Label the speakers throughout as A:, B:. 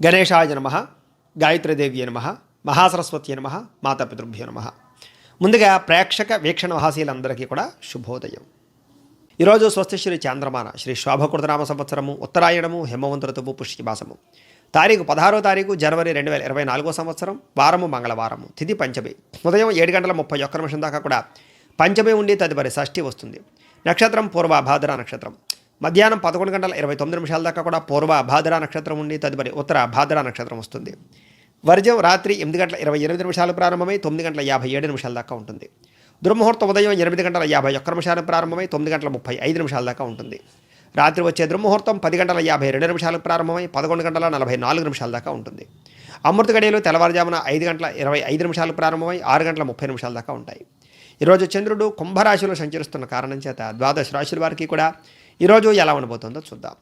A: గణేశాయ నమః, గాయత్రీదేవ్యే నమః, మహాసరస్వత్యే నమః, మాతాపితృభ్యో నమః. ముందుగా ప్రేక్షక వీక్షణ మహాశీలందరికీ కూడా శుభోదయం. ఈరోజు స్వస్తిశ్రీ చాంద్రమాన శ్రీ శోభకృతనామ సంవత్సరము ఉత్తరాయణము హేమవంత ఋతువు పుష్యమాసము తారీఖు 16వ తారీఖు జనవరి 2024 సంవత్సరం, వారము మంగళవారము, తిథి పంచమి. ఉదయం 7:31 దాకా కూడా పంచమి ఉండి తదుపరి షష్ఠి వస్తుంది. నక్షత్రం పూర్వభాద్ర నక్షత్రం. మధ్యాహ్నం 11:29 దాకా కూడా పూర్వభాద్ర నక్షత్రం ఉండి తదుపరి ఉత్తర భాద్ర నక్షత్రం వస్తుంది. వర్జం రాత్రి 8:28 ప్రారంభమై 9:57 దాకా ఉంటుంది. దుర్ముహూర్తం ఉదయం 8:51 ప్రారంభమై 9:35 దాకా ఉంటుంది. రాత్రి వచ్చే దుర్ముహూర్తం 10:52 ప్రారంభమై 11:44 దాకా ఉంటుంది. అమృత గడియలు తెల్లవారుజామున 5:25 ప్రారంభమై 6:30 దాకా ఉంటాయి. ఈరోజు చంద్రుడు కుంభరాశిలో సంచరిస్తున్న కారణం చేత ద్వాదశ రాశుల వారికి కూడా ఈరోజు ఎలా ఉండబోతుందో చూద్దాం.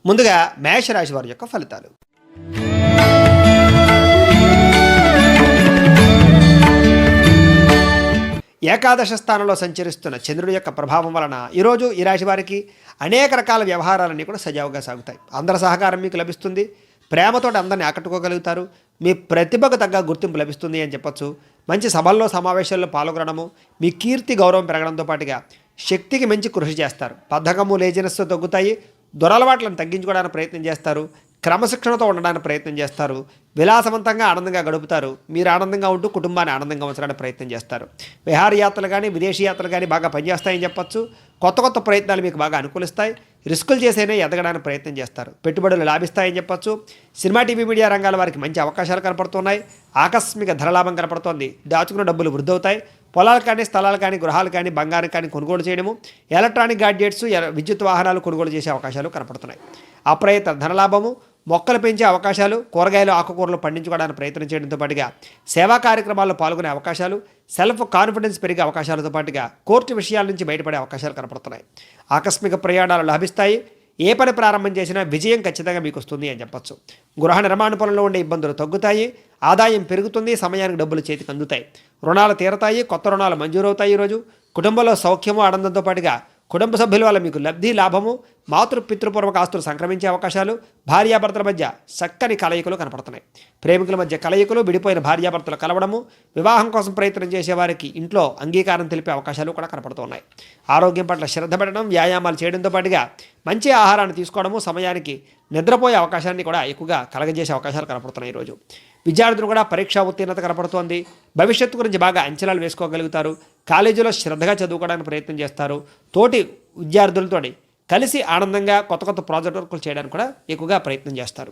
A: ముందుగా మేషరాశి వారి యొక్క ఫలితాలు. ఏకాదశ స్థానంలో సంచరిస్తున్న చంద్రుడి యొక్క ప్రభావం వలన ఈరోజు ఈ రాశి వారికి అనేక రకాల వ్యవహారాలన్నీ కూడా సజావుగా సాగుతాయి. అందరి సహకారం మీకు లభిస్తుంది. ప్రేమతోటి అందరిని ఆకట్టుకోగలుగుతారు. మీ ప్రతిభకు తగ్గ గుర్తింపు లభిస్తుంది అని చెప్పొచ్చు. మంచి సభల్లో సమావేశాల్లో పాల్గొనడము, మీ కీర్తి గౌరవం పెరగడంతో పాటుగా శక్తికి మించి కృషి చేస్తారు. బద్ధకము లేజినెస్ తగ్గుతాయి. దురలవాట్లను తగ్గించుకోవడానికి ప్రయత్నం చేస్తారు. క్రమశిక్షణతో ఉండడానికి ప్రయత్నం చేస్తారు. విలాసవంతంగా ఆనందంగా గడుపుతారు. మీరు ఆనందంగా ఉంటూ కుటుంబాన్ని ఆనందంగా ఉంచడానికి ప్రయత్నం చేస్తారు. విహారయాత్రలు కానీ విదేశీ యాత్రలు కానీ బాగా పనిచేస్తాయని చెప్పొచ్చు. కొత్త కొత్త ప్రయత్నాలు మీకు బాగా అనుకూలిస్తాయి. రిస్కులు చేసేనే ఎదగడానికి ప్రయత్నం చేస్తారు. పెట్టుబడులు లాభిస్తాయని చెప్పొచ్చు. సినిమా టీవీ మీడియా రంగాల వారికి మంచి అవకాశాలు కనపడుతున్నాయి. ఆకస్మిక ధనలాభం కనపడుతోంది. దాచుకున్న డబ్బులు వృద్ధి అవుతాయి. పొలాలు కానీ స్థలాలు కానీ గృహాలు కానీ బంగారం కానీ కొనుగోలు చేయడము, ఎలక్ట్రానిక్ గాడ్జెట్స్ విద్యుత్ వాహనాలు కొనుగోలు చేసే అవకాశాలు కనపడుతున్నాయి. అప్రయత్న ధనలాభము, మొక్కలు పెంచే అవకాశాలు, కూరగాయలు ఆకుకూరలు పండించుకోవడానికి ప్రయత్నం చేయడంతో పాటుగా సేవా కార్యక్రమాల్లో పాల్గొనే అవకాశాలు, సెల్ఫ్ కాన్ఫిడెన్స్ పెరిగే అవకాశాలతో పాటుగా కోర్టు విషయాల నుంచి బయటపడే అవకాశాలు కనపడుతున్నాయి. ఆకస్మిక ప్రయాణాలు లాభిస్తాయి. ఏ పని ప్రారంభం చేసినా విజయం ఖచ్చితంగా మీకు వస్తుంది అని చెప్పొచ్చు. గృహ నిర్మాణ పనుల్లో ఉండే ఇబ్బందులు తగ్గుతాయి. ఆదాయం పెరుగుతుంది. సమయానికి డబ్బులు చేతికి అందుతాయి. రుణాలు తీరతాయి. కొత్త రుణాలు మంజూరవుతాయి. ఈరోజు కుటుంబంలో సౌఖ్యము ఆనందంతో పాటుగా కుటుంబ సభ్యుల వల్ల మీకు లబ్ధి లాభము, పితృపూర్వక ఆస్తులు సంక్రమించే అవకాశాలు, భార్యాభర్తల మధ్య చక్కని కలయికలు కనపడుతున్నాయి. ప్రేమికుల మధ్య కలయికలు, విడిపోయిన భార్యాభర్తలు కలవడము, వివాహం కోసం ప్రయత్నం చేసేవారికి ఇంట్లో అంగీకారం తెలిపే అవకాశాలు కూడా కనపడుతున్నాయి. ఆరోగ్యం పట్ల శ్రద్ధ పెట్టడం, వ్యాయామాలు చేయడంతో పాటుగా మంచి ఆహారాన్ని తీసుకోవడము, సమయానికి నిద్రపోయే అవకాశాన్ని కూడా ఎక్కువగా కలగజేసే అవకాశాలు కనపడుతున్నాయి. ఈరోజు విద్యార్థులు కూడా పరీక్షా ఉత్తీర్ణత కనపడుతోంది. భవిష్యత్తు గురించి బాగా అంచనాలు వేసుకోగలుగుతారు. కాలేజీలో శ్రద్ధగా చదువుకోవడానికి ప్రయత్నం చేస్తారు. తోటి విద్యార్థులతో కలిసి ఆనందంగా కొత్త కొత్త ప్రాజెక్ట్ వర్కులు చేయడానికి కూడా ఎక్కువగా ప్రయత్నం చేస్తారు.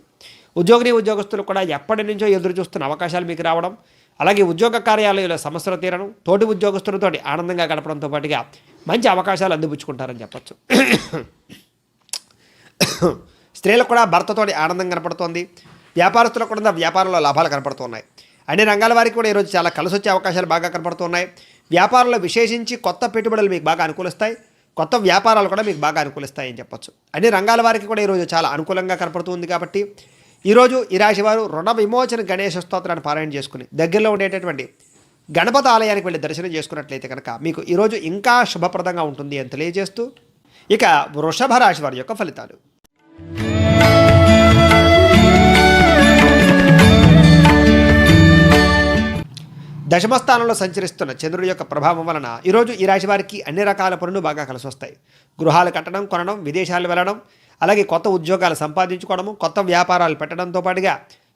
A: ఉద్యోగస్తులు కూడా ఎప్పటి నుంచో ఎదురు చూస్తున్న అవకాశాలు మీకు రావడం, అలాగే ఉద్యోగ కార్యాలయంలో సమస్యలు తీరడం, తోటి ఉద్యోగస్తులతో ఆనందంగా గడపడంతో పాటుగా మంచి అవకాశాలు అందిపుచ్చుకుంటారని చెప్పచ్చు. స్త్రీలకు కూడా భర్తతో ఆనందం కనపడుతోంది. వ్యాపారస్తులకు కూడా వ్యాపారంలో లాభాలు కనపడుతున్నాయి. అన్ని రంగాల వారికి కూడా ఈరోజు చాలా కలిసి వచ్చే అవకాశాలు బాగా కనపడుతున్నాయి. వ్యాపారంలో విశేషించి కొత్త పెట్టుబడులు మీకు బాగా అనుకూలిస్తాయి. కొత్త వ్యాపారాలు కూడా మీకు బాగా అనుకూలిస్తాయి అని చెప్పొచ్చు. అన్ని రంగాల వారికి కూడా ఈరోజు చాలా అనుకూలంగా కనపడుతుంది. కాబట్టి ఈరోజు ఈ రాశి వారు రుణ విమోచన గణేశ స్తోత్రాన్ని పారాయణ చేసుకుని దగ్గరలో ఉండేటటువంటి గణపతి ఆలయానికి వెళ్ళి దర్శనం చేసుకున్నట్లయితే కనుక మీకు ఈరోజు ఇంకా శుభప్రదంగా ఉంటుంది అని తెలియజేస్తూ, ఇక వృషభ రాశి వారి యొక్క ఫలితాలు. దశమస్థానంలో సంచరిస్తున్న చంద్రుడి యొక్క ప్రభావం వలన ఈరోజు ఈ రాశి వారికి అన్ని రకాల పనులు బాగా కలిసి వస్తాయి. గృహాలు కట్టడం, కొనడం, విదేశాలు వెళ్ళడం, అలాగే కొత్త ఉద్యోగాలు సంపాదించుకోవడము, కొత్త వ్యాపారాలు పెట్టడంతో పాటుగా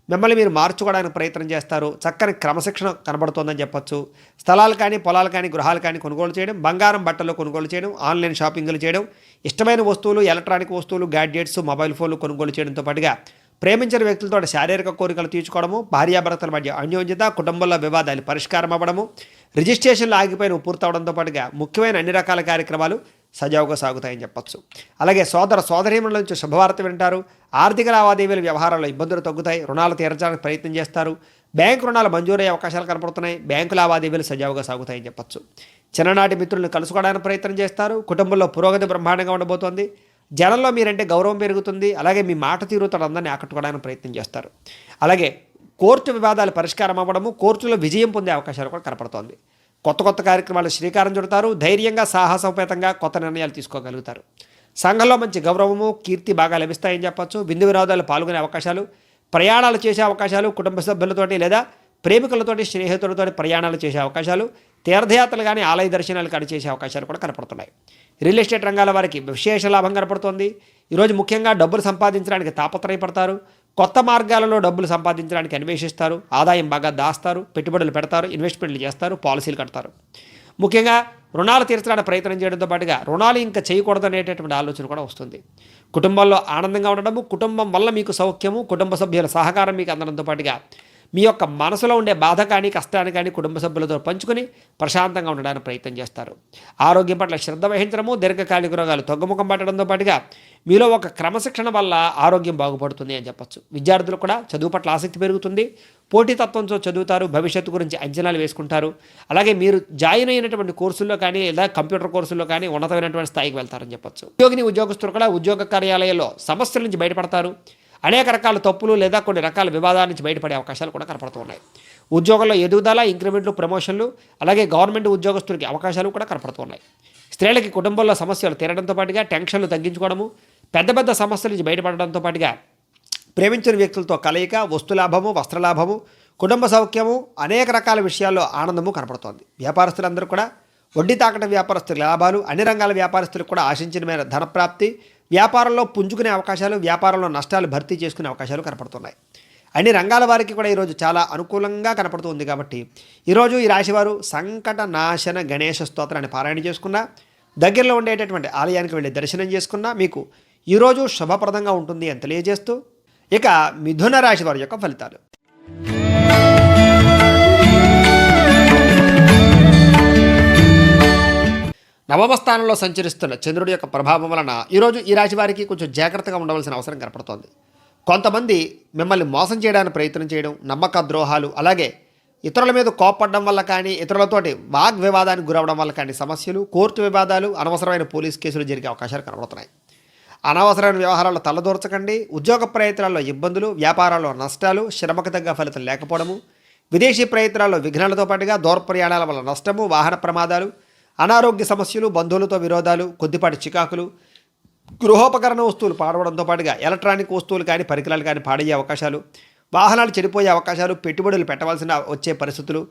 A: మిమ్మల్ని మీరు మార్చుకోవడానికి ప్రయత్నం చేస్తారు. చక్కని క్రమశిక్షణ కనబడుతోందని చెప్పొచ్చు. స్థలాలు కానీ పొలాలు కానీ గృహాలు కానీ కొనుగోలు చేయడం, బంగారం బట్టలు కొనుగోలు చేయడం, ఆన్లైన్ షాపింగ్లు చేయడం, ఇష్టమైన వస్తువులు, ఎలక్ట్రానిక్ వస్తువులు, గ్యాడ్జెట్స్, మొబైల్ ఫోన్లు కొనుగోలు చేయడంతో పాటుగా ప్రేమించిన వ్యక్తులతో శారీరక కోరికలు తీర్చుకోవడము, భార్యాభర్తల మధ్య అన్యోన్యత, కుటుంబంలో వివాదాలు పరిష్కారం అవ్వడము, రిజిస్ట్రేషన్లు ఆగిపోయిన పూర్తవడంతో పాటుగా ముఖ్యమైన అన్ని రకాల కార్యక్రమాలు సజావుగా సాగుతాయని చెప్పొచ్చు. అలాగే సోదరీమణుల నుంచి శుభవార్త వింటారు. ఆర్థిక లావాదేవీల వ్యవహారాల్లో ఇబ్బందులు తగ్గుతాయి. రుణాలు తీర్చడానికి ప్రయత్నం చేస్తారు. బ్యాంకు రుణాలు మంజూరయ్యే అవకాశాలు కనపడుతున్నాయి. బ్యాంకు లావాదేవీలు సజావుగా సాగుతాయని చెప్పొచ్చు. చిన్ననాటి మిత్రులను కలుసుకోవడానికి ప్రయత్నం చేస్తారు. కుటుంబంలో పురోగతి బ్రహ్మాండంగా ఉండబోతోంది. జనంలో మీరంటే గౌరవం పెరుగుతుంది. అలాగే మీ మాట తీరుతో అందరినీ ఆకట్టుకోవడానికి ప్రయత్నం చేస్తారు. అలాగే కోర్టు వివాదాలు పరిష్కారం అవ్వడము, కోర్టులో విజయం పొందే అవకాశాలు కూడా కనపడుతోంది. కొత్త కొత్త కార్యక్రమాలు శ్రీకారం చుడతారు. ధైర్యంగా సాహసోపేతంగా కొత్త నిర్ణయాలు తీసుకోగలుగుతారు. సంఘంలో మంచి గౌరవము, కీర్తి బాగా లభిస్తాయని చెప్పొచ్చు. విందు వినోదాలు పాల్గొనే అవకాశాలు, ప్రయాణాలు చేసే అవకాశాలు, కుటుంబ సభ్యులతోటి లేదా ప్రేమికులతోటి, స్నేహితులతోటి ప్రయాణాలు చేసే అవకాశాలు, తీర్థయాత్రలు కానీ ఆలయ దర్శనాలు కానీ చేసే అవకాశాలు కూడా కనపడుతున్నాయి. రియల్ ఎస్టేట్ రంగాల వారికి విశేష లాభం కనపడుతోంది. ఈరోజు ముఖ్యంగా డబ్బులు సంపాదించడానికి తాపత్రయపడతారు. కొత్త మార్గాలలో డబ్బులు సంపాదించడానికి అన్వేషిస్తారు. ఆదాయం బాగా దాస్తారు, పెట్టుబడులు పెడతారు, ఇన్వెస్ట్మెంట్లు చేస్తారు, పాలసీలు కడతారు. ముఖ్యంగా రుణాలు తీర్చడానికి ప్రయత్నం చేయడంతో పాటుగా రుణాలు ఇంకా చేయకూడదనేటటువంటి ఆలోచన కూడా వస్తుంది. కుటుంబంలో ఆనందంగా ఉండడము, కుటుంబం వల్ల మీకు సౌఖ్యము, కుటుంబ సభ్యుల సహకారం మీకు అందడంతో పాటుగా మీ యొక్క మనసులో ఉండే బాధ కానీ, కష్టాన్ని కానీ కుటుంబ సభ్యులతో పంచుకొని ప్రశాంతంగా ఉండడానికి ప్రయత్నం చేస్తారు. ఆరోగ్యం పట్ల శ్రద్ధ వహించడము, దీర్ఘకాలిక రోగాలు తగ్గుముఖం పట్టడంతో పాటుగా మీలో ఒక క్రమశిక్షణ వల్ల ఆరోగ్యం బాగుపడుతుంది అని చెప్పొచ్చు. విద్యార్థులు కూడా చదువు పట్ల ఆసక్తి పెరుగుతుంది. పోటీతత్వంతో చదువుతారు, భవిష్యత్తు గురించి అంచనాలు వేసుకుంటారు. అలాగే మీరు జాయిన్ అయినటువంటి కోర్సుల్లో కానీ లేదా కంప్యూటర్ కోర్సుల్లో కానీ ఉన్నతమైనటువంటి స్థాయికి వెళ్తారని చెప్పొచ్చు. ఉద్యోగస్తులు కూడా ఉద్యోగ కార్యాలయాల్లో సమస్యల నుంచి బయటపడతారు. అనేక రకాల తప్పులు లేదా కొన్ని రకాల వివాదాల నుంచి బయటపడే అవకాశాలు కూడా కనపడుతున్నాయి. ఉద్యోగంలో ఎదుగుదల, ఇంక్రిమెంట్లు, ప్రమోషన్లు, అలాగే గవర్నమెంట్ ఉద్యోగస్తులకి అవకాశాలు కూడా కనపడుతున్నాయి. స్త్రీలకి కుటుంబంలో సమస్యలు తీరడంతో పాటుగా టెన్షన్లు తగ్గించుకోవడము, పెద్ద పెద్ద సమస్యల నుంచి బయటపడడంతో పాటుగా ప్రేమించిన వ్యక్తులతో కలయిక, వస్తులాభము, వస్త్రలాభము, కుటుంబ సౌఖ్యము, అనేక రకాల విషయాల్లో ఆనందము కనపడుతోంది. వ్యాపారస్తులందరూ కూడా వడ్డీ తాకట వ్యాపారస్తుల లాభాలు, అన్ని రంగాల వ్యాపారస్తులకు కూడా ఆశించిన మేర ధనప్రాప్తి, వ్యాపారంలో పుంజుకునే అవకాశాలు, వ్యాపారంలో నష్టాలు భర్తీ చేసుకునే అవకాశాలు కనపడుతున్నాయి. అన్ని రంగాల వారికి కూడా ఈరోజు చాలా అనుకూలంగా కనపడుతుంది. కాబట్టి ఈరోజు ఈ రాశివారు సంకట నాశన గణేశ స్తోత్రాన్ని పారాయణ చేసుకున్నా, దగ్గరలో ఉండేటటువంటి ఆలయానికి వెళ్ళి దర్శనం చేసుకున్నా మీకు ఈరోజు శుభప్రదంగా ఉంటుంది అని తెలియజేస్తూ, ఇక మిథున రాశి వారి యొక్క ఫలితాలు. నవమ స్థానంలో సంచరిస్తున్న చంద్రుడి యొక్క ప్రభావం వలన ఈరోజు ఈ రాశి వారికి కొంచెం జాగ్రత్తగా ఉండవలసిన అవసరం కనపడుతోంది. కొంతమంది మిమ్మల్ని మోసం చేయడానికి ప్రయత్నం చేయడం, నమ్మక ద్రోహాలు, అలాగే ఇతరుల మీద కోప్పడడం వల్ల కానీ, ఇతరులతోటి వాగ్వివాదానికి గురవడం వల్ల కానీ సమస్యలు, కోర్టు వివాదాలు, అనవసరమైన పోలీస్ కేసులు జరిగే అవకాశాలు కనబడుతున్నాయి. అనవసరమైన వ్యవహారాల్లో తలదూర్చకండి. ఉద్యోగ ప్రయత్నాల్లో ఇబ్బందులు, వ్యాపారాల్లో నష్టాలు, శ్రమకు తగ్గ ఫలితం లేకపోవడము, విదేశీ ప్రయత్నాల్లో విఘ్నాలతో పాటుగా దూర ప్రయాణాల వల్ల నష్టము, వాహన ప్రమాదాలు, అనారోగ్య సమస్యలు, బంధువులతో విరోధాలు, కొద్దిపాటి చికాకులు, గృహోపకరణ వస్తువులు పాడవడంతో పాటుగా ఎలక్ట్రానిక్ వస్తువులు కానీ, పరికరాలు కానీ పాడయ్యే అవకాశాలు, వాహనాలు చెడిపోయే అవకాశాలు, పెట్టుబడులు పెట్టవలసిన వచ్చే పరిస్థితులు,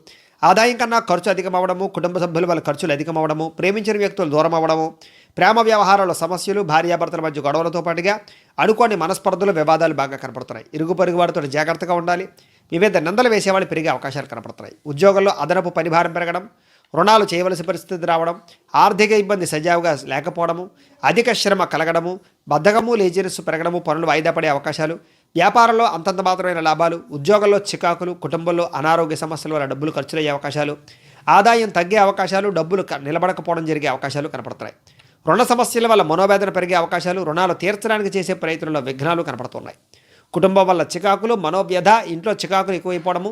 A: ఆదాయం కన్నా ఖర్చు అధికమవడము, కుటుంబ సభ్యుల వల్ల ఖర్చులు అధికమవడము, ప్రేమించిన వ్యక్తులు దూరం అవ్వడము, ప్రేమ వ్యవహారాల సమస్యలు, భార్యాభర్తల మధ్య గొడవలతో పాటుగా అనుకోని మనస్పర్ధలు, వివాదాలు బాగా కనపడుతున్నాయి. ఇరుగు పొరుగు వారితో జాగ్రత్తగా ఉండాలి. వివిధ నిందలు వేసేవాళ్ళు పెరిగే అవకాశాలు కనపడుతున్నాయి. ఉద్యోగంలో అదనపు పనిభారం పెరగడం, రుణాలు చేయవలసిన పరిస్థితి రావడం, ఆర్థిక ఇబ్బంది సజావుగా లేకపోవడము, అధిక శ్రమ కలగడము, బద్ధకము, లేజినెస్ పెరగడము, పనులు వాయిదా పడే అవకాశాలు, వ్యాపారంలో అంతంత మాత్రమైన లాభాలు, ఉద్యోగంలో చికాకులు, కుటుంబంలో అనారోగ్య సమస్యల వల్ల డబ్బులు ఖర్చులయ్యే అవకాశాలు, ఆదాయం తగ్గే అవకాశాలు, డబ్బులు నిలబడకపోవడం జరిగే అవకాశాలు కనపడుతున్నాయి. రుణ సమస్యల వల్ల మనోవేదన పెరిగే అవకాశాలు, రుణాలు తీర్చడానికి చేసే ప్రయత్నంలో విఘ్నాలు కనపడుతున్నాయి. కుటుంబం వల్ల చికాకులు, మనోవ్యధ, ఇంట్లో చికాకులు ఎక్కువైపోవడము,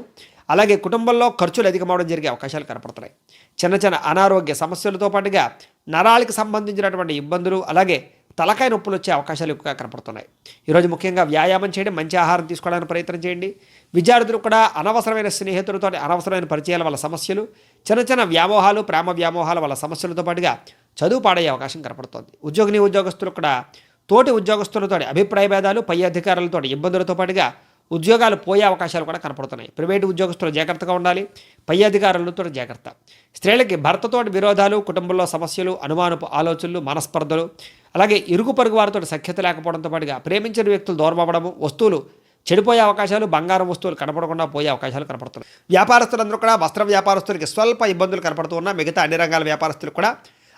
A: అలాగే కుటుంబంలో ఖర్చులు అధికమవడం జరిగే అవకాశాలు కనపడుతున్నాయి. చిన్న చిన్న అనారోగ్య సమస్యలతో పాటుగా నరాలకు సంబంధించినటువంటి ఇబ్బందులు, అలాగే తలకాయ నొప్పులు వచ్చే అవకాశాలు ఎక్కువగా కనపడుతున్నాయి. ఈరోజు ముఖ్యంగా వ్యాయామం చేయడం, మంచి ఆహారం తీసుకోవడానికి ప్రయత్నం చేయండి. విద్యార్థులు కూడా అనవసరమైన స్నేహితులతో అనవసరమైన పరిచయాల వల్ల సమస్యలు, చిన్న చిన్న వ్యామోహాలు, ప్రేమ వ్యామోహాల వల్ల సమస్యలతో పాటుగా చదువు పాడయ్యే అవకాశం కనపడుతుంది. ఉద్యోగులు కూడా తోటి ఉద్యోగస్తులతో అభిప్రాయ భేదాలు, పై అధికారులతో ఇబ్బందులతో పాటుగా ఉద్యోగాలు పోయే అవకాశాలు కూడా కనపడుతున్నాయి. ప్రైవేటు ఉద్యోగస్తులు జాగ్రత్తగా ఉండాలి. పై అధికారులతో జాగ్రత్త. స్త్రీలకి భర్తతోటి విరోధాలు, కుటుంబంలో సమస్యలు, అనుమానపు ఆలోచనలు, మనస్పర్ధలు, అలాగే ఇరుగు పొరుగు వారితో సఖ్యత లేకపోవడంతో పాటుగా ప్రేమించిన వ్యక్తులు దూరం అవ్వడము, వస్తువులు చెడిపోయే అవకాశాలు, బంగారం వస్తువులు కనపడకుండా పోయే అవకాశాలు కనపడుతున్నాయి. వ్యాపారస్తులందరూ కూడా వస్త్ర వ్యాపారస్తులకి స్వల్ప ఇబ్బందులు కనపడుతూ ఉన్నా, మిగతా అన్ని రంగాల వ్యాపారస్తులకు కూడా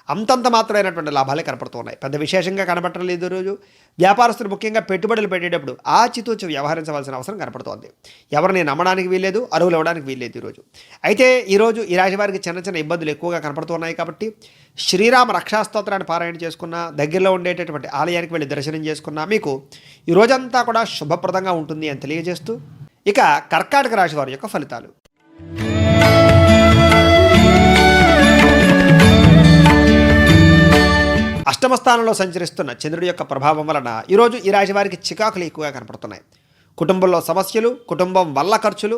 A: అంతంత మాత్రమైనటువంటి లాభాలే కనపడుతున్నాయి. పెద్ద విశేషంగా కనపడలేదు. రోజు వ్యాపారస్తులు ముఖ్యంగా పెట్టుబడులు పెట్టేటప్పుడు ఆచితూచి వ్యవహరించవలసిన అవసరం కనపడుతోంది. ఎవరిని నమ్మడానికి వీల్లేదు, అరువులు ఇవ్వడానికి వీల్లేదు ఈరోజు. అయితే ఈరోజు ఈ రాశి వారికి చిన్న చిన్న ఇబ్బందులు ఎక్కువగా కనపడుతున్నాయి. కాబట్టి శ్రీరామ రక్షాస్తోత్రాన్ని పారాయణ చేసుకున్న, దగ్గరలో ఉండేటటువంటి ఆలయానికి వెళ్ళి దర్శనం చేసుకున్నా మీకు ఈ రోజంతా కూడా శుభప్రదంగా ఉంటుంది అని తెలియజేస్తూ, ఇక కర్కాటక రాశి వారి యొక్క ఫలితాలు. అష్టమ స్థానంలో సంచరిస్తున్న చంద్రుడి యొక్క ప్రభావం వలన ఈరోజు ఈ రాశి వారికి చికాకులు ఎక్కువగా కనపడుతున్నాయి. కుటుంబంలో సమస్యలు, కుటుంబం వల్ల ఖర్చులు,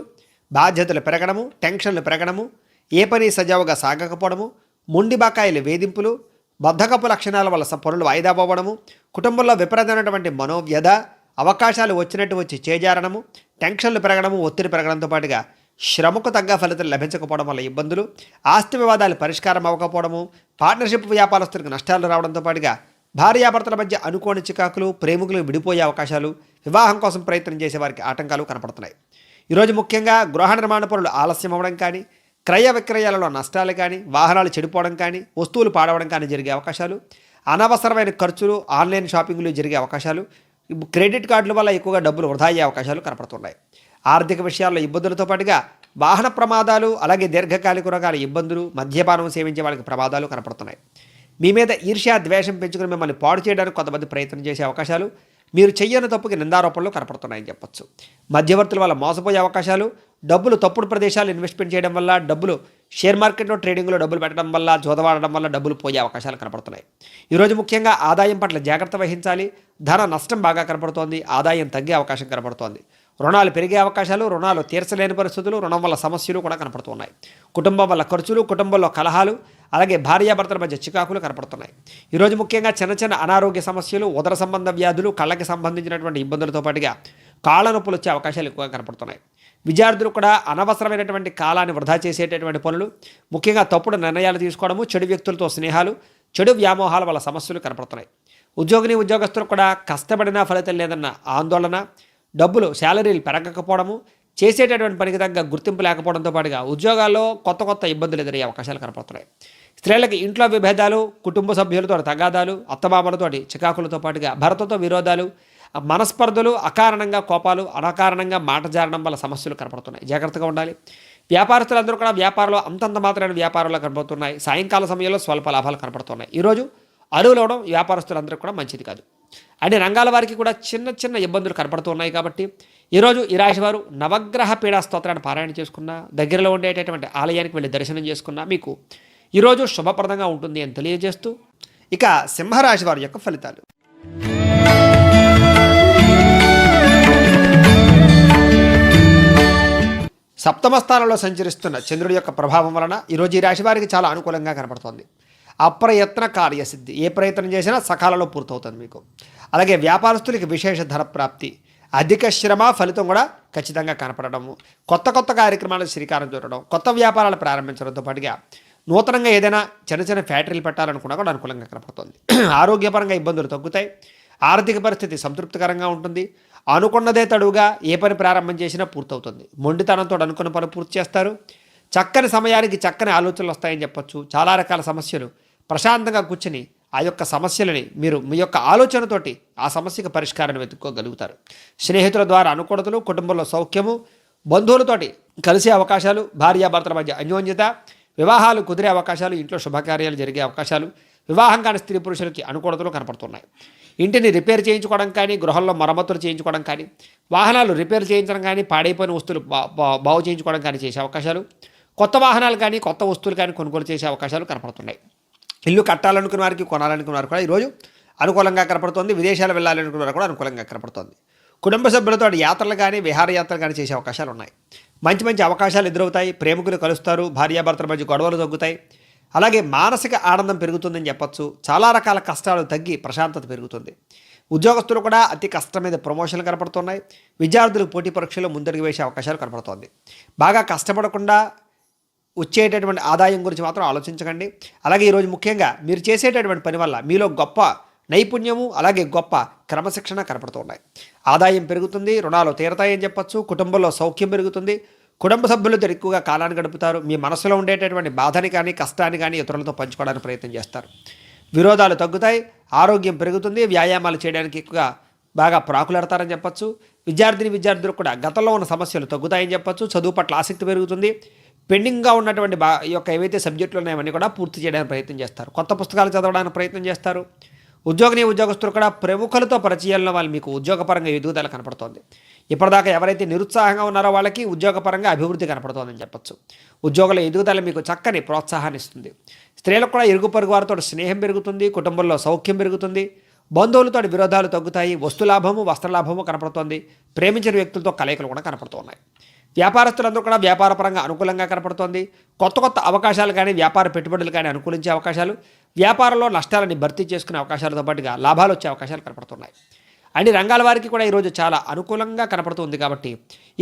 A: బాధ్యతలు పెరగడము, టెన్షన్లు పెరగడము, ఏ పని సజావుగా సాగకపోవడము, మొండి బకాయిలు వేధింపులు, బద్ధకపు లక్షణాల వల్ల పనులు వాయిదా పోవడము, కుటుంబంలో విపరీతమైనటువంటి మనోవ్యధ, అవకాశాలు వచ్చినట్టు వచ్చి చేజారడము, టెన్షన్లు పెరగడము, ఒత్తిడి పెరగడంతో పాటుగా శ్రమకు తగ్గ ఫలితం లభించకపోవడం వల్ల ఇబ్బందులు, ఆస్తి వివాదాలు పరిష్కారం అవ్వకపోవడము, పార్ట్నర్షిప్ వ్యాపారస్తులకు నష్టాలు రావడంతో పాటుగా భార్యాభర్తల మధ్య అనుకోని చికాకులు, ప్రేమికులు విడిపోయే అవకాశాలు, వివాహం కోసం ప్రయత్నం చేసే వారికి ఆటంకాలు కనపడుతున్నాయి. ఈరోజు ముఖ్యంగా గృహ నిర్మాణ పనులు ఆలస్యం అవ్వడం కానీ, క్రయ విక్రయాలలో నష్టాలు కానీ, వాహనాలు చెడిపోవడం కానీ, వస్తువులు పాడవడం కానీ జరిగే అవకాశాలు, అనవసరమైన ఖర్చులు, ఆన్లైన్ షాపింగ్లు జరిగే అవకాశాలు, క్రెడిట్ కార్డుల వల్ల ఎక్కువగా డబ్బులు వృధా అయ్యే అవకాశాలు కనపడుతున్నాయి. ఆర్థిక విషయాల్లో ఇబ్బందులతో పాటుగా వాహన ప్రమాదాలు, అలాగే దీర్ఘకాలిక రోగాల ఇబ్బందులు, మద్యపానం సేవించే వాళ్ళకి ప్రమాదాలు కనపడుతున్నాయి. మీ మీద ఈర్ష్య, ద్వేషం పెంచుకుని మిమ్మల్ని పాడు చేయడానికి కొంతమంది ప్రయత్నం చేసే అవకాశాలు, మీరు చెయ్యని తప్పుకి నిందారోపణలు కనపడుతున్నాయని చెప్పొచ్చు. మధ్యవర్తుల వల్ల మోసపోయే అవకాశాలు, డబ్బులు తప్పుడు ప్రదేశాలు ఇన్వెస్ట్మెంట్ చేయడం వల్ల, డబ్బులు షేర్ మార్కెట్లో ట్రేడింగ్లో డబ్బులు పెట్టడం వల్ల, జోదవాడడం వల్ల డబ్బులు పోయే అవకాశాలు కనపడుతున్నాయి. ఈరోజు ముఖ్యంగా ఆదాయం పట్ల జాగ్రత్త వహించాలి. ధన నష్టం బాగా కనపడుతోంది, ఆదాయం తగ్గే అవకాశం కనపడుతోంది. రుణాలు పెరిగే అవకాశాలు, రుణాలు తీర్చలేని పరిస్థితులు, రుణం వల్ల సమస్యలు కూడా కనపడుతున్నాయి. కుటుంబం వల్ల ఖర్చులు, కుటుంబంలో కలహాలు, అలాగే భార్యాభర్తల మధ్య చికాకులు కనపడుతున్నాయి. ఈరోజు ముఖ్యంగా చిన్న చిన్న అనారోగ్య సమస్యలు, ఉదర సంబంధ వ్యాధులు, కళ్ళకి సంబంధించినటువంటి ఇబ్బందులతో పాటుగా కాళ్ళ నొప్పులు వచ్చే అవకాశాలు ఎక్కువగా కనపడుతున్నాయి. విద్యార్థులు కూడా అనవసరమైనటువంటి కాలాన్ని వృధా చేసేటటువంటి పనులు, ముఖ్యంగా తప్పుడు నిర్ణయాలు తీసుకోవడము, చెడు వ్యక్తులతో స్నేహాలు, చెడు వ్యామోహాల వల్ల సమస్యలు కనపడుతున్నాయి. ఉద్యోగస్తులు కూడా కష్టపడినా ఫలితం లేదన్న ఆందోళన, డబ్బులు శాలరీలు పెరగకపోవడము, చేసేటటువంటి పనికి తగ్గ గుర్తింపు లేకపోవడంతో పాటుగా ఉద్యోగాల్లో కొత్త ఇబ్బందులు ఎదురయ్యే అవకాశాలు కనపడుతున్నాయి. స్త్రీలకి ఇంట్లో విభేదాలు, కుటుంబ సభ్యులతో తగాదాలు, అత్తమామలతోటి చికాకులతో పాటుగా భర్తతో విరోధాలు, మనస్పర్ధలు, అకారణంగా కోపాలు, అనకారణంగా మాట జారడం వల్ల సమస్యలు కనపడుతున్నాయి. జాగ్రత్తగా ఉండాలి. వ్యాపారస్తులందరూ కూడా వ్యాపారంలో అంతంత మాత్రమైన వ్యాపారాలు కనపడుతున్నాయి. సాయంకాల సమయంలో స్వల్ప లాభాలు కనపడుతున్నాయి. ఈరోజు అరువులవడం వ్యాపారస్తులందరూ కూడా మంచిది కాదు. అన్ని రంగాల వారికి కూడా చిన్న ఇబ్బందులు కనపడుతున్నాయి. కాబట్టి ఈరోజు ఈ రాశి వారు నవగ్రహ పీడా స్తోత్రాన్ని పారాయణ చేసుకున్నా, దగ్గరలో ఉండేటటువంటి ఆలయానికి వెళ్ళి దర్శనం చేసుకున్నా మీకు ఈరోజు శుభప్రదంగా ఉంటుంది అని తెలియజేస్తూ, ఇక సింహరాశి వారి యొక్క ఫలితాలు. సప్తమ స్థానంలో సంచరిస్తున్న చంద్రుడి యొక్క ప్రభావం వలన ఈరోజు ఈ రాశి వారికి చాలా అనుకూలంగా కనపడుతోంది. అప్రయత్న కార్యసిద్ధి, ఏ ప్రయత్నం చేసినా సకాలంలో పూర్తవుతుంది మీకు. అలాగే వ్యాపారస్తులకి విశేష ధన ప్రాప్తి, అధిక శ్రమ ఫలితం కూడా ఖచ్చితంగా కనపడము, కొత్త కార్యక్రమాలకు శ్రీకారం చుట్టడం, కొత్త వ్యాపారాలు ప్రారంభించడంతో పాటుగా నూతనంగా ఏదైనా చిన్న ఫ్యాక్టరీలు పెట్టాలనుకున్నా కూడా అనుకూలంగా కనపడుతుంది. ఆరోగ్యపరంగా ఇబ్బందులు తగ్గుతాయి. ఆర్థిక పరిస్థితి సంతృప్తికరంగా ఉంటుంది. అనుకున్నదే తడువుగా ఏ పని ప్రారంభం చేసినా పూర్తవుతుంది. మొండితనంతో అనుకున్న పని పూర్తి చేస్తారు. చక్కని సమయానికి చక్కని ఆలోచనలు వస్తాయని చెప్పొచ్చు. చాలా రకాల సమస్యలు ప్రశాంతంగా కూర్చుని ఆ యొక్క సమస్యలని మీరు మీ యొక్క ఆలోచనతోటి ఆ సమస్యకు పరిష్కారాన్ని వెతుక్కోగలుగుతారు. స్నేహితుల ద్వారా అనుకూలతలు, కుటుంబంలో సౌఖ్యము, బంధువులతోటి కలిసే అవకాశాలు, భార్యాభర్తల మధ్య అన్యోన్యత, వివాహాలు కుదిరే అవకాశాలు, ఇంట్లో శుభకార్యాలు జరిగే అవకాశాలు, వివాహం కాని స్త్రీ పురుషులకి అనుకూలతలు కనపడుతున్నాయి. ఇంటిని రిపేర్ చేయించుకోవడం కానీ, గృహంలో మరమ్మతులు చేయించుకోవడం కానీ, వాహనాలు రిపేర్ చేయించడం కానీ, పాడైపోయిన వస్తువులు బాగు చేయించుకోవడం కానీ చేసే అవకాశాలు, కొత్త వాహనాలు కానీ కొత్త వస్తువులు కానీ కొనుగోలు చేసే అవకాశాలు కనపడుతున్నాయి. ఇల్లు కట్టాలనుకున్న వారికి, కొనాలనుకున్న వారికి కూడా ఈరోజు అనుకూలంగా కనపడుతుంది. విదేశాలు వెళ్ళాలనుకున్న వారు కూడా అనుకూలంగా కనపడుతుంది. కుటుంబ సభ్యులతో యాత్రలు కానీ, విహారయాత్రలు కానీ చేసే అవకాశాలు ఉన్నాయి. మంచి అవకాశాలు ఎదురవుతాయి. ప్రేమికులు కలుస్తారు. భార్యాభర్తల మధ్య గొడవలు తగ్గుతాయి. అలాగే మానసిక ఆనందం పెరుగుతుందని చెప్పొచ్చు. చాలా రకాల కష్టాలు తగ్గి ప్రశాంతత పెరుగుతుంది. ఉద్యోగస్తులు కూడా అతి కష్టం మీద ప్రమోషన్లు కనపడుతున్నాయి. విద్యార్థులు పోటీ పరీక్షల్లో ముందడుగు వేసే అవకాశాలు కనపడుతోంది. బాగా కష్టపడకుండా వచ్చేటటువంటి ఆదాయం గురించి మాత్రం ఆలోచించకండి. అలాగే ఈరోజు ముఖ్యంగా మీరు చేసేటటువంటి పని వల్ల మీలో గొప్ప నైపుణ్యము, అలాగే గొప్ప క్రమశిక్షణ కనపడుతున్నాయి. ఆదాయం పెరుగుతుంది. రుణాలు తీరతాయని చెప్పొచ్చు. కుటుంబంలో సౌఖ్యం పెరుగుతుంది. కుటుంబ సభ్యులతో ఎక్కువగా కాలాన్ని గడుపుతారు. మీ మనసులో ఉండేటటువంటి బాధని కానీ, కష్టాన్ని కానీ ఇతరులతో పంచుకోవడానికి ప్రయత్నం చేస్తారు. విరోధాలు తగ్గుతాయి. ఆరోగ్యం పెరుగుతుంది. వ్యాయామాలు చేయడానికి ఎక్కువగా బాగా ప్రాకులాడతారని చెప్పొచ్చు. విద్యార్థులు కూడా గతంలో ఉన్న సమస్యలు తగ్గుతాయని చెప్పొచ్చు. చదువు పట్ల ఆసక్తి పెరుగుతుంది. పెండింగ్గా ఉన్నటువంటి యొక్క ఏవైతే సబ్జెక్టులు ఉన్నాయో అవన్నీ కూడా పూర్తి చేయడానికి ప్రయత్నం చేస్తారు. కొత్త పుస్తకాలు చదవడానికి ప్రయత్నం చేస్తారు. ఉద్యోగస్తులు కూడా ప్రముఖులతో పరిచయాల్లో వాళ్ళు మీకు ఉద్యోగపరంగా ఎదుగుదల కనపడుతోంది. ఇప్పటిదాకా ఎవరైతే నిరుత్సాహంగా ఉన్నారో వాళ్ళకి ఉద్యోగపరంగా అభివృద్ధి కనపడుతోందని చెప్పొచ్చు. ఉద్యోగుల ఎదుగుదల మీకు చక్కని ప్రోత్సాహాన్ని ఇస్తుంది. స్త్రీలకు కూడా ఇరుగు పొరుగు వారితో స్నేహం పెరుగుతుంది. కుటుంబంలో సౌఖ్యం పెరుగుతుంది. బంధువులతో విరోధాలు తగ్గుతాయి. వస్తులాభము, వస్త్రలాభము కనపడుతోంది. ప్రేమించిన వ్యక్తులతో కలయికలు కూడా కనపడుతున్నాయి. వ్యాపారస్తులందరూ కూడా వ్యాపారపరంగా అనుకూలంగా కనపడుతోంది. కొత్త అవకాశాలు కానీ, వ్యాపార పెట్టుబడులు కానీ అనుకూలించే అవకాశాలు, వ్యాపారంలో నష్టాలని భర్తీ చేసుకునే అవకాశాలతో పాటుగా లాభాలు వచ్చే అవకాశాలు కనపడుతున్నాయి. అన్ని రంగాల వారికి కూడా ఈరోజు చాలా అనుకూలంగా కనపడుతుంది కాబట్టి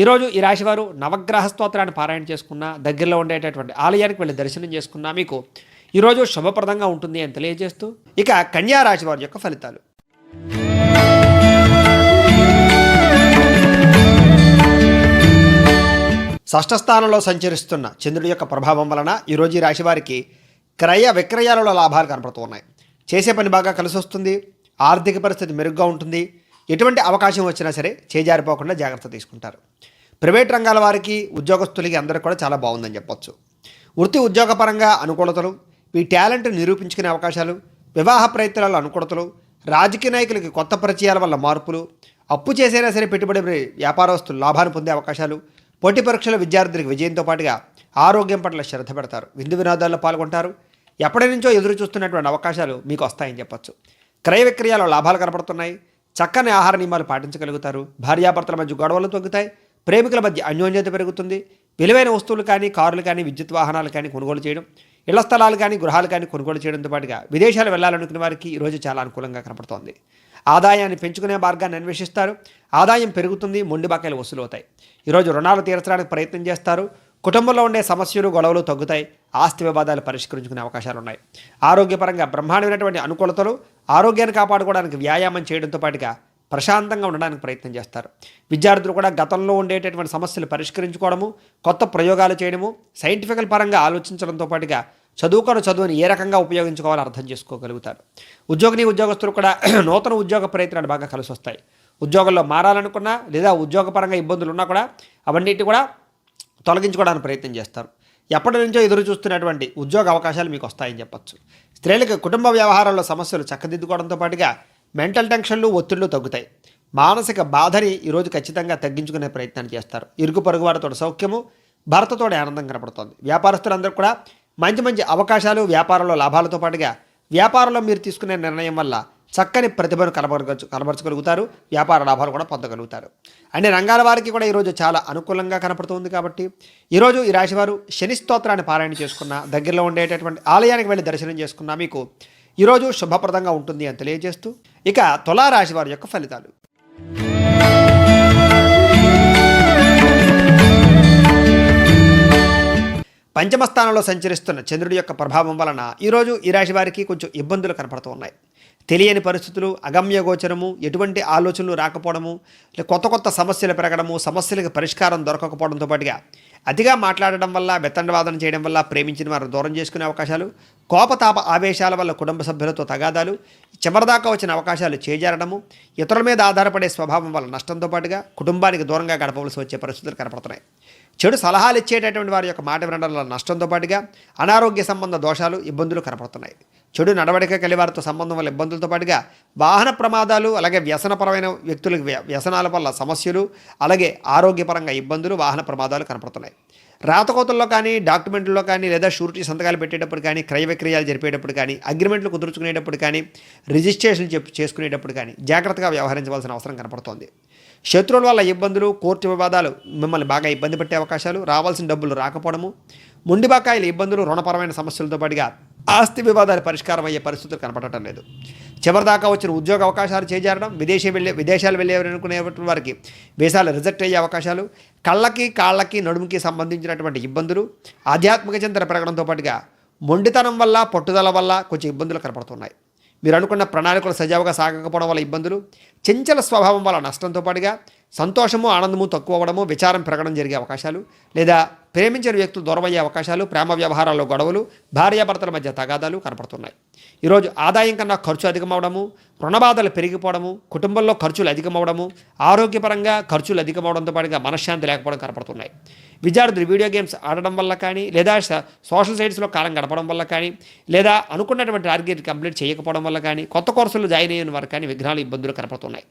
A: ఈరోజు ఈ రాశివారు నవగ్రహ స్తోత్రాన్ని పారాయణ చేసుకున్న, దగ్గరలో ఉండేటటువంటి ఆలయానికి వెళ్ళి దర్శనం చేసుకున్నా మీకు ఈరోజు శుభప్రదంగా ఉంటుంది అని తెలియజేస్తూ ఇక కన్యా రాశి వారి యొక్క ఫలితాలు. షష్ఠ స్థానంలో సంచరిస్తున్న చంద్రుడి యొక్క ప్రభావం వలన ఈరోజు ఈ రాశి వారికి క్రయ విక్రయాలలో లాభాలు కనపడుతూ ఉన్నాయి. చేసే పని బాగా కలిసి వస్తుంది, ఆర్థిక పరిస్థితి మెరుగ్గా ఉంటుంది. ఎటువంటి అవకాశం వచ్చినా సరే చేజారిపోకుండా జాగ్రత్త తీసుకుంటారు. ప్రైవేట్ రంగాల వారికి, ఉద్యోగస్తులకి అందరికీ కూడా చాలా బాగుందని చెప్పొచ్చు. వృత్తి ఉద్యోగపరంగా అనుకూలతలు, మీ టాలెంట్ నిరూపించుకునే అవకాశాలు, వివాహ ప్రయత్నాల అనుకూలతలు, రాజకీయ నాయకులకి కొత్త పరిచయాల వల్ల మార్పులు, అప్పు చేసైనా సరే పెట్టుబడి వ్యాపారస్తులు లాభాన్ని పొందే అవకాశాలు, పోటీ పరీక్షల విద్యార్థులకు విజయంతో పాటుగా ఆరోగ్యం పట్ల శ్రద్ధ పెడతారు, విందు వినోదాల్లో పాల్గొంటారు. ఎప్పటి నుంచో ఎదురు చూస్తున్నటువంటి అవకాశాలు మీకు వస్తాయని చెప్పొచ్చు. క్రయ విక్రయాల్లో లాభాలు కనపడుతున్నాయి. చక్కని ఆహార నియమాలు పాటించగలుగుతారు. భార్యాభర్తల మధ్య గొడవలు తగ్గుతాయి. ప్రేమికుల మధ్య అన్యోన్యత పెరుగుతుంది. విలువైన వస్తువులు కానీ, కారులు కానీ, విద్యుత్ వాహనాలు కానీ కొనుగోలు చేయడం, ఇళ్ల స్థలాలు కానీ, గృహాలు కానీ కొనుగోలు చేయడంతో పాటుగా విదేశాలు వెళ్ళాలనుకునే వారికి ఈరోజు చాలా అనుకూలంగా కనపడుతోంది. ఆదాయాన్ని పెంచుకునే మార్గాన్ని అన్వేషిస్తారు. ఆదాయం పెరుగుతుంది, మొండి బకాయిలు వసూలు అవుతాయి. ఈరోజు రుణాలు తీర్చడానికి ప్రయత్నం చేస్తారు. కుటుంబంలో ఉండే సమస్యలు, గొడవలు తగ్గుతాయి. ఆస్తి వివాదాలు పరిష్కరించుకునే అవకాశాలు ఉన్నాయి. ఆరోగ్యపరంగా బ్రహ్మాండమైనటువంటి అనుకూలతలు, ఆరోగ్యాన్ని కాపాడుకోవడానికి వ్యాయామం చేయడంతో పాటుగా ప్రశాంతంగా ఉండడానికి ప్రయత్నం చేస్తారు. విద్యార్థులు కూడా గతంలో ఉండేటటువంటి సమస్యలు పరిష్కరించుకోవడము, కొత్త ప్రయోగాలు చేయడము, సైంటిఫికల్ పరంగా ఆలోచించడంతో పాటుగా చదువుని ఏ రకంగా ఉపయోగించుకోవాలో అర్థం చేసుకోగలుగుతారు. ఉద్యోగస్తులు కూడా నూతన ఉద్యోగ ప్రయత్నాలు బాగా కలిసి వస్తాయి. ఉద్యోగంలో మారాలనుకున్నా లేదా ఉద్యోగపరంగా ఇబ్బందులు ఉన్నా కూడా అవన్నిటి కూడా తొలగించుకోవడానికి ప్రయత్నం చేస్తారు. ఎప్పటి నుంచో ఎదురు చూస్తున్నటువంటి ఉద్యోగ అవకాశాలు మీకు వస్తాయని చెప్పొచ్చు. స్త్రీలకు కుటుంబ వ్యవహారాల్లో సమస్యలు చక్కదిద్దుకోవడంతో పాటుగా మెంటల్ టెన్షన్లు, ఒత్తిళ్లు తగ్గుతాయి. మానసిక బాధని ఈరోజు ఖచ్చితంగా తగ్గించుకునే ప్రయత్నాన్ని చేస్తారు. ఇరుగు పొరుగు వారితో సౌఖ్యము, భర్తతో ఆనందం కనపడుతోంది. వ్యాపారస్తులందరూ కూడా మంచి అవకాశాలు, వ్యాపారంలో లాభాలతో పాటుగా వ్యాపారంలో మీరు తీసుకునే నిర్ణయం వల్ల చక్కని ప్రతిభను కనబరచగలుగుతారు. వ్యాపార లాభాలు కూడా పొందగలుగుతారు. అన్ని రంగాల వారికి కూడా ఈరోజు చాలా అనుకూలంగా కనపడుతుంది కాబట్టి ఈరోజు ఈ రాశివారు శని స్తోత్రాన్ని పారాయణ చేసుకున్న, దగ్గరలో ఉండేటటువంటి ఆలయానికి వెళ్ళి దర్శనం చేసుకున్నా మీకు ఈరోజు శుభప్రదంగా ఉంటుంది అని తెలియజేస్తూ ఇక తులారాశి వారి యొక్క ఫలితాలు. పంచమ స్థానంలో సంచరిస్తున్న చంద్రుడి యొక్క ప్రభావం వలన ఈరోజు ఈ రాశి వారికి కొంచెం ఇబ్బందులు కనపడుతూ ఉన్నాయి. తెలియని పరిస్థితులు, అగమ్య గోచరము, ఎటువంటి ఆలోచనలు రాకపోవడము, కొత్త సమస్యలు పెరగడము, సమస్యలకు పరిష్కారం దొరకకపోవడంతో పాటుగా అతిగా మాట్లాడడం వల్ల, వెత్తండవాదన చేయడం వల్ల ప్రేమించిన వారు దూరం చేసుకునే అవకాశాలు, కోపతాప ఆవేశాల వల్ల కుటుంబ సభ్యులతో తగాదాలు, చివరిదాకా వచ్చిన అవకాశాలు చేజారడము, ఇతరుల మీద ఆధారపడే స్వభావం వల్ల నష్టంతో పాటుగా కుటుంబానికి దూరంగా గడపవలసి వచ్చే పరిస్థితులు కనపడుతున్నాయి. చెడు సలహాలు ఇచ్చేటటువంటి వారి యొక్క మాట వినడం వల్ల నష్టంతో పాటుగా అనారోగ్య సంబంధ దోషాలు, ఇబ్బందులు కనపడుతున్నాయి. చెడు నడవడిక కలిగి వారితో సంబంధం వల్ల ఇబ్బందులతో పాటుగా వాహన ప్రమాదాలు, అలాగే వ్యసనపరమైన వ్యక్తులకు వ్యసనాల వల్ల సమస్యలు, అలాగే ఆరోగ్యపరంగా ఇబ్బందులు, వాహన ప్రమాదాలు కనపడుతున్నాయి. రాతకోతల్లో కానీ, డాక్యుమెంట్లో కానీ, లేదా షూరిటీ సంతకాలు పెట్టేటప్పుడు కానీ, క్రయ విక్రయాలు జరిపేటప్పుడు కానీ, అగ్రిమెంట్లు కుదుర్చుకునేటప్పుడు కానీ, రిజిస్ట్రేషన్ చేసుకునేటప్పుడు కానీ జాగ్రత్తగా వ్యవహరించవలసిన అవసరం కనపడుతోంది. శత్రువుల వల్ల ఇబ్బందులు, కోర్టు వివాదాలు మిమ్మల్ని బాగా ఇబ్బంది పెట్టే అవకాశాలు, రావాల్సిన డబ్బులు రాకపోవడము, మొండి బకాయిల ఇబ్బందులు, రుణపరమైన సమస్యలతో పాటుగా ఆస్తి వివాదాలు పరిష్కారం అయ్యే పరిస్థితులు కనపడటం లేదు. చివరిదాకా వచ్చిన ఉద్యోగ అవకాశాలు చేజారడం, విదేశాలు వెళ్ళేవారనుకునే వారికి వీసాలు రిజెక్ట్ అయ్యే అవకాశాలు, కళ్ళకి, కాళ్ళకి, నడుముకి సంబంధించినటువంటి ఇబ్బందులు, ఆధ్యాత్మిక చింతన పెరగడంతో పాటుగా మొండితనం వల్ల, పట్టుదల వల్ల కొంచెం ఇబ్బందులు కనపడుతున్నాయి. మీరు అనుకున్న ప్రణాళికలు సజావుగా సాగకపోవడం వల్ల ఇబ్బందులు, చంచల స్వభావం వల్ల నష్టంతో పాటుగా సంతోషము, ఆనందము తక్కువ అవ్వడము, విచారం పెరగడం జరిగే అవకాశాలు, లేదా ప్రేమించిన వ్యక్తులు దూరమయ్యే అవకాశాలు, ప్రేమ వ్యవహారాల్లో గొడవలు, భార్యాభర్తల మధ్య తగాదాలు కనపడుతున్నాయి. ఈరోజు ఆదాయం కన్నా ఖర్చు అధికమవడము, రుణబాధలు పెరిగిపోవడము, కుటుంబంలో ఖర్చులు అధికమవడము, ఆరోగ్యపరంగా ఖర్చులు అధికమవడంతో పాటుగా మనశ్శాంతి లేకపోవడం కనపడుతున్నాయి. విద్యార్థులు వీడియో గేమ్స్ ఆడడం వల్ల కానీ, లేదా సోషల్ సైట్స్లో కాలం గడపడం వల్ల కానీ, లేదా అనుకున్నటువంటి టార్గెట్ కంప్లీట్ చేయకపోవడం వల్ల కానీ, కొత్త కోర్సులు జాయిన్ అయిన వారు కానీ విఘ్నాలు, ఇబ్బందులు కనపడుతున్నాయి.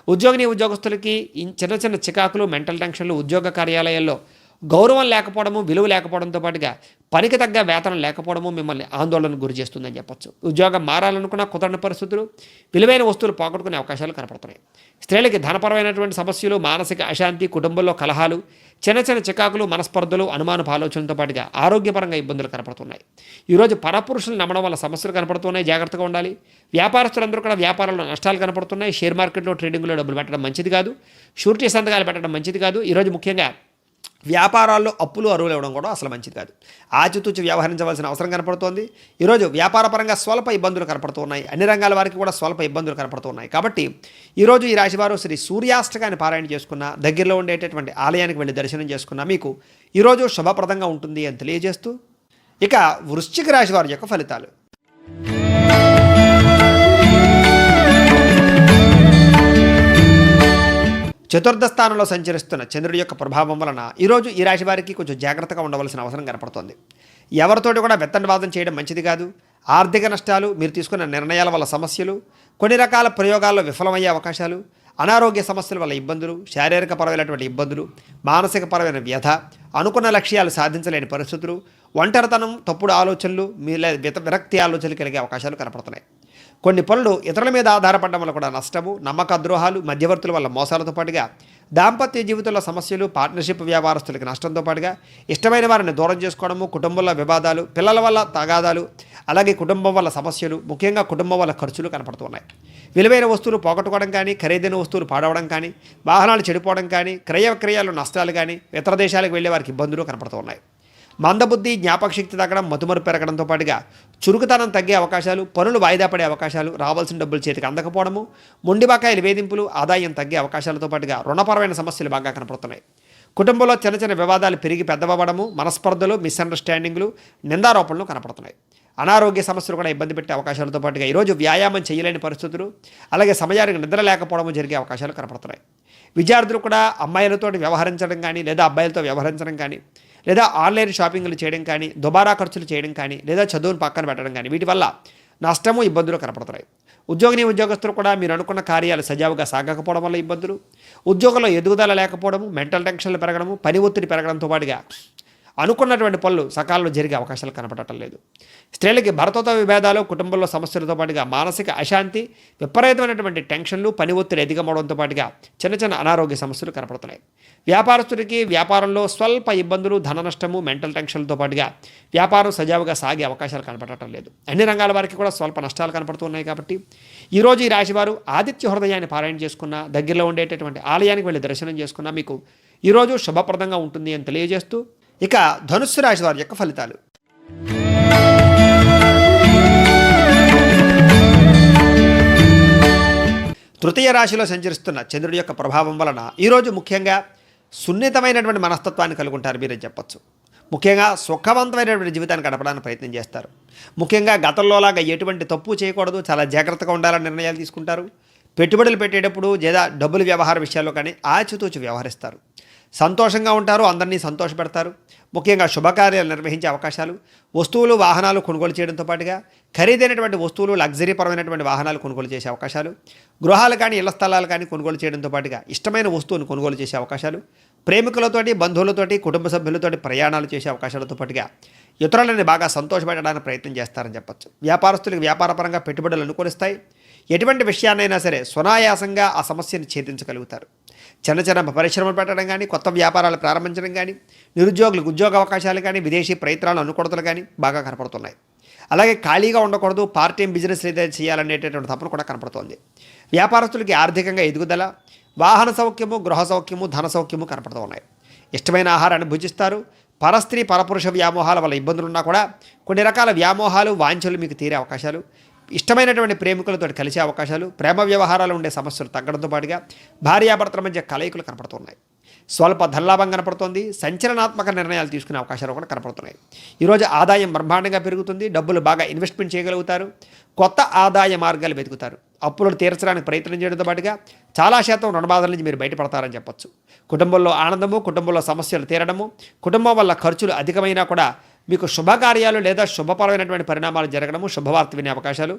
A: ఉద్యోగస్తులకి చిన్న చికాకులు, మెంటల్ టెన్షన్లు, ఉద్యోగ కార్యాలయాల్లో గౌరవం లేకపోవడము, విలువ లేకపోవడంతో పాటుగా పనికి తగ్గ వేతనం లేకపోవడము మిమ్మల్ని ఆందోళనకు గురి చేస్తుందని చెప్పొచ్చు. ఉద్యోగం మారాలనుకున్న కుదరని పరిస్థితులు, విలువైన వస్తువులు పోగొట్టుకునే అవకాశాలు కనపడుతున్నాయి. స్త్రీలకి ధనపరమైనటువంటి సమస్యలు, మానసిక అశాంతి, కుటుంబంలో కలహాలు, చిన్న చిన్న చికాకులు, మనస్పర్ధలు, అనుమానపు ఆలోచనలతో పాటుగా ఆరోగ్యపరంగా ఇబ్బందులు కనపడుతున్నాయి. ఈరోజు పరపురుషులు నమ్మడం వల్ల సమస్యలు కనపడుతున్నాయి, జాగ్రత్తగా ఉండాలి. వ్యాపారస్తులందరూ కూడా వ్యాపారంలో నష్టాలు కనపడుతున్నాయి. షేర్ మార్కెట్లో, ట్రేడింగ్లో డబ్బులు పెట్టడం మంచిది కాదు. షూరిటీ సంతకాలు పెట్టడం మంచిది కాదు. ఈరోజు ముఖ్యంగా వ్యాపారాల్లో అప్పులు అరువులు ఇవ్వడం కూడా అసలు మంచిది కాదు. ఆచితూచి వ్యవహరించవలసిన అవసరం కనపడుతోంది. ఈరోజు వ్యాపారపరంగా స్వల్ప ఇబ్బందులు కనపడుతున్నాయి. అన్ని రంగాల వారికి కూడా స్వల్ప ఇబ్బందులు కనపడుతున్నాయి. కాబట్టి ఈరోజు ఈ రాశివారు శ్రీ సూర్యాష్టకాన్ని పారాయణ చేసుకున్న, దగ్గరలో ఉండేటటువంటి ఆలయానికి వెళ్ళి దర్శనం చేసుకున్న మీకు ఈరోజు శుభప్రదంగా ఉంటుంది అని తెలియజేస్తూ, ఇక వృశ్చిక రాశి వారి యొక్క ఫలితాలు. చతుర్థ స్థానంలో సంచరిస్తున్న చంద్రుడి యొక్క ప్రభావం వలన ఈరోజు ఈ రాశి వారికి కొంచెం జాగ్రత్తగా ఉండవలసిన అవసరం కనపడుతోంది. ఎవరితోటి కూడా వెత్తండవాదం చేయడం మంచిది కాదు. ఆర్థిక నష్టాలు, మీరు తీసుకున్న నిర్ణయాల వల్ల సమస్యలు, కొన్ని రకాల ప్రయోగాల్లో విఫలమయ్యే అవకాశాలు, అనారోగ్య సమస్యల వల్ల ఇబ్బందులు, శారీరక పరమైనటువంటి ఇబ్బందులు, మానసిక పరమైన వ్యధ, అనుకున్న లక్ష్యాలు సాధించలేని పరిస్థితులు, ఒంటరితనం, తప్పుడు ఆలోచనలు, విరక్తి ఆలోచనలు కలిగే అవకాశాలు కనపడుతున్నాయి. కొన్ని పనులు ఇతరుల మీద ఆధారపడడం వల్ల కూడా నష్టము, నమ్మక ద్రోహాలు, మధ్యవర్తుల వల్ల మోసాలతో పాటుగా దాంపత్య జీవితంలో సమస్యలు, పార్ట్నర్షిప్ వ్యాపారస్తులకి నష్టంతో పాటుగా ఇష్టమైన వారిని దూరం చేసుకోవడము, కుటుంబంలో వివాదాలు, పిల్లల వల్ల తగాదాలు, అలాగే కుటుంబం వల్ల సమస్యలు, ముఖ్యంగా కుటుంబం వల్ల ఖర్చులు కనపడుతున్నాయి. విలువైన వస్తువులు పోగొట్టుకోవడం కానీ, ఖరీదైన వస్తువులు పాడవడం కానీ, వాహనాలు చెడిపోవడం కానీ, క్రయ విక్రయాలు నష్టాలు కానీ, ఇతర దేశాలకు వెళ్ళే వారికి ఇబ్బందులు కనపడుతున్నాయి. మందబుద్ధి, జ్ఞాపకశక్తి తగ్గడం, మతుమరు పెరగడంతో పాటుగా చురుకుతనం తగ్గే అవకాశాలు, పనులు వాయిదా పడే అవకాశాలు, రావాల్సిన డబ్బులు చేతికి అందకపోవడము, మొండి బకాయిల వేధింపులు, ఆదాయం తగ్గే అవకాశాలతో పాటుగా రుణపరమైన సమస్యలు బాగా కనపడుతున్నాయి. కుటుంబంలో చిన్న చిన్న వివాదాలు పెరిగి పెద్దవడము, మనస్పర్ధలు, మిస్అండర్స్టాండింగ్లు, నిందారోపణలు కనపడుతున్నాయి. అనారోగ్య సమస్యలు కూడా ఇబ్బంది పెట్టే అవకాశాలతో పాటుగా ఈరోజు వ్యాయామం చేయలేని పరిస్థితులు, అలాగే సమయానికి నిద్ర లేకపోవడం జరిగే అవకాశాలు కనపడుతున్నాయి. విద్యార్థులు కూడా అమ్మాయిలతో వ్యవహరించడం కానీ, లేదా అబ్బాయిలతో వ్యవహరించడం కానీ, లేదా ఆన్లైన్ షాపింగ్లు చేయడం కానీ, దుబారా ఖర్చులు చేయడం కానీ, లేదా చదువును పక్కన పెట్టడం కానీ, వీటి వల్ల నష్టము, ఇబ్బందులు కనపడుతున్నాయి. ఉద్యోగస్తులు కూడా మీరు అనుకున్న కార్యాలు సజావుగా సాగకపోవడం వల్ల ఇబ్బందులు, ఉద్యోగంలో ఎదుగుదల లేకపోవడము, మెంటల్ టెన్షన్లు పెరగడము, పని ఒత్తిడి పెరగడంతో పాటుగా అనుకున్నటువంటి పనులు సకాలంలో జరిగే అవకాశాలు కనపడటం లేదు. స్త్రీలకి భర్తతో విభేదాలు, కుటుంబంలో సమస్యలతో పాటుగా మానసిక అశాంతి, విపరీతమైనటువంటి టెన్షన్లు, పని ఒత్తిడి అధికమవడంతో పాటుగా చిన్న చిన్న అనారోగ్య సమస్యలు కనపడుతున్నాయి. వ్యాపారస్తుడికి వ్యాపారంలో స్వల్ప ఇబ్బందులు, ధన నష్టము, మెంటల్ టెన్షన్లతో పాటుగా వ్యాపారం సజావుగా సాగే అవకాశాలు కనపడటం లేదు. అన్ని రంగాల వారికి కూడా స్వల్ప నష్టాలు కనపడుతున్నాయి. కాబట్టి ఈరోజు ఈ రాశివారు ఆదిత్య హృదయాన్ని పారాయణ చేసుకున్న, దగ్గరలో ఉండేటటువంటి ఆలయానికి వెళ్ళి దర్శనం చేసుకున్న మీకు ఈరోజు శుభప్రదంగా ఉంటుంది అని తెలియజేస్తూ, ఇక ధనుస్సు రాశి వారి యొక్క ఫలితాలు. తృతీయ రాశిలో సంచరిస్తున్న చంద్రుడి యొక్క ప్రభావం వలన ఈరోజు ముఖ్యంగా సున్నితమైనటువంటి మనస్తత్వాన్ని కలిగి ఉంటారు మీరని చెప్పచ్చు. ముఖ్యంగా సుఖవంతమైనటువంటి జీవితాన్ని గడపడానికి ప్రయత్నం చేస్తారు. ముఖ్యంగా గతంలోలాగా ఎటువంటి తప్పు చేయకూడదు, చాలా జాగ్రత్తగా ఉండాలని నిర్ణయాలు తీసుకుంటారు. పెట్టుబడులు పెట్టేటప్పుడు లేదా డబ్బుల వ్యవహార విషయాల్లో కానీ ఆచితూచి వ్యవహరిస్తారు. సంతోషంగా ఉంటారు, అందరినీ సంతోషపెడతారు. ముఖ్యంగా శుభకార్యాలు నిర్వహించే అవకాశాలు, వస్తువులు, వాహనాలు కొనుగోలు చేయడంతో పాటుగా ఖరీదైనటువంటి వస్తువులు, లగ్జరీ పరమైనటువంటి వాహనాలు కొనుగోలు చేసే అవకాశాలు, గృహాలు కానీ ఇళ్ల స్థలాలు కానీ కొనుగోలు చేయడంతో పాటుగా ఇష్టమైన వస్తువును కొనుగోలు చేసే అవకాశాలు, ప్రేమికులతోటి, బంధువులతోటి, కుటుంబ సభ్యులతోటి ప్రయాణాలు చేసే అవకాశాలతో పాటుగా ఇతరులని బాగా సంతోషపెట్టడానికి ప్రయత్నం చేస్తారని చెప్పచ్చు. వ్యాపారస్తులకు వ్యాపారపరంగా పెట్టుబడులు అనుకూలిస్తాయి. ఎటువంటి విషయాన్నైనా సరే సునాయాసంగా ఆ సమస్యను ఛేదించగలుగుతారు. చిన్న చిన్న పరిశ్రమలు పెట్టడం కానీ, కొత్త వ్యాపారాలు ప్రారంభించడం కానీ, నిరుద్యోగులకు ఉద్యోగ అవకాశాలు కానీ, విదేశీ ప్రయత్నాలు అనుకూలతలు కానీ బాగా కనపడుతున్నాయి. అలాగే ఖాళీగా ఉండకూడదు, పార్ట్ టైం బిజినెస్ ఏదైతే చేయాలనేటటువంటి తపన కూడా కనపడుతోంది. వ్యాపారస్తులకి ఆర్థికంగా ఎదుగుదల, వాహన సౌఖ్యము, గృహ సౌఖ్యము, ధన సౌఖ్యము కనపడుతూ ఉన్నాయి. ఇష్టమైన ఆహారాన్ని భుజిస్తారు. పరస్త్రీ పరపురుష వ్యామోహాల వల్ల ఇబ్బందులున్నా కూడా కొన్ని రకాల వ్యామోహాలు, వాంఛలు మీకు తీరే అవకాశాలు, ఇష్టమైనటువంటి ప్రేమికులతో కలిసే అవకాశాలు, ప్రేమ వ్యవహారాలు ఉండే సమస్యలు తగ్గడంతో పాటుగా భార్యాభర్తల మధ్య కలయికలు కనపడుతున్నాయి. స్వల్ప ధనలాభం కనపడుతోంది. సంచలనాత్మక నిర్ణయాలు తీసుకునే అవకాశాలు కూడా కనపడుతున్నాయి. ఈరోజు ఆదాయం బ్రహ్మాండంగా పెరుగుతుంది. డబ్బులు బాగా ఇన్వెస్ట్మెంట్ చేయగలుగుతారు. కొత్త ఆదాయ మార్గాలు వెతుకుతారు. అప్పులను తీర్చడానికి ప్రయత్నం చేయడంతో పాటుగా చాలా శాతం రుణబాధల నుంచి మీరు బయటపడతారని చెప్పొచ్చు. కుటుంబంలో ఆనందము, కుటుంబంలో సమస్యలు తీరడము, కుటుంబం వల్ల ఖర్చులు అధికమైనా కూడా మీకు శుభకార్యాలు లేదా శుభపరమైనటువంటి పరిణామాలు జరగడము, శుభవార్త వినే అవకాశాలు,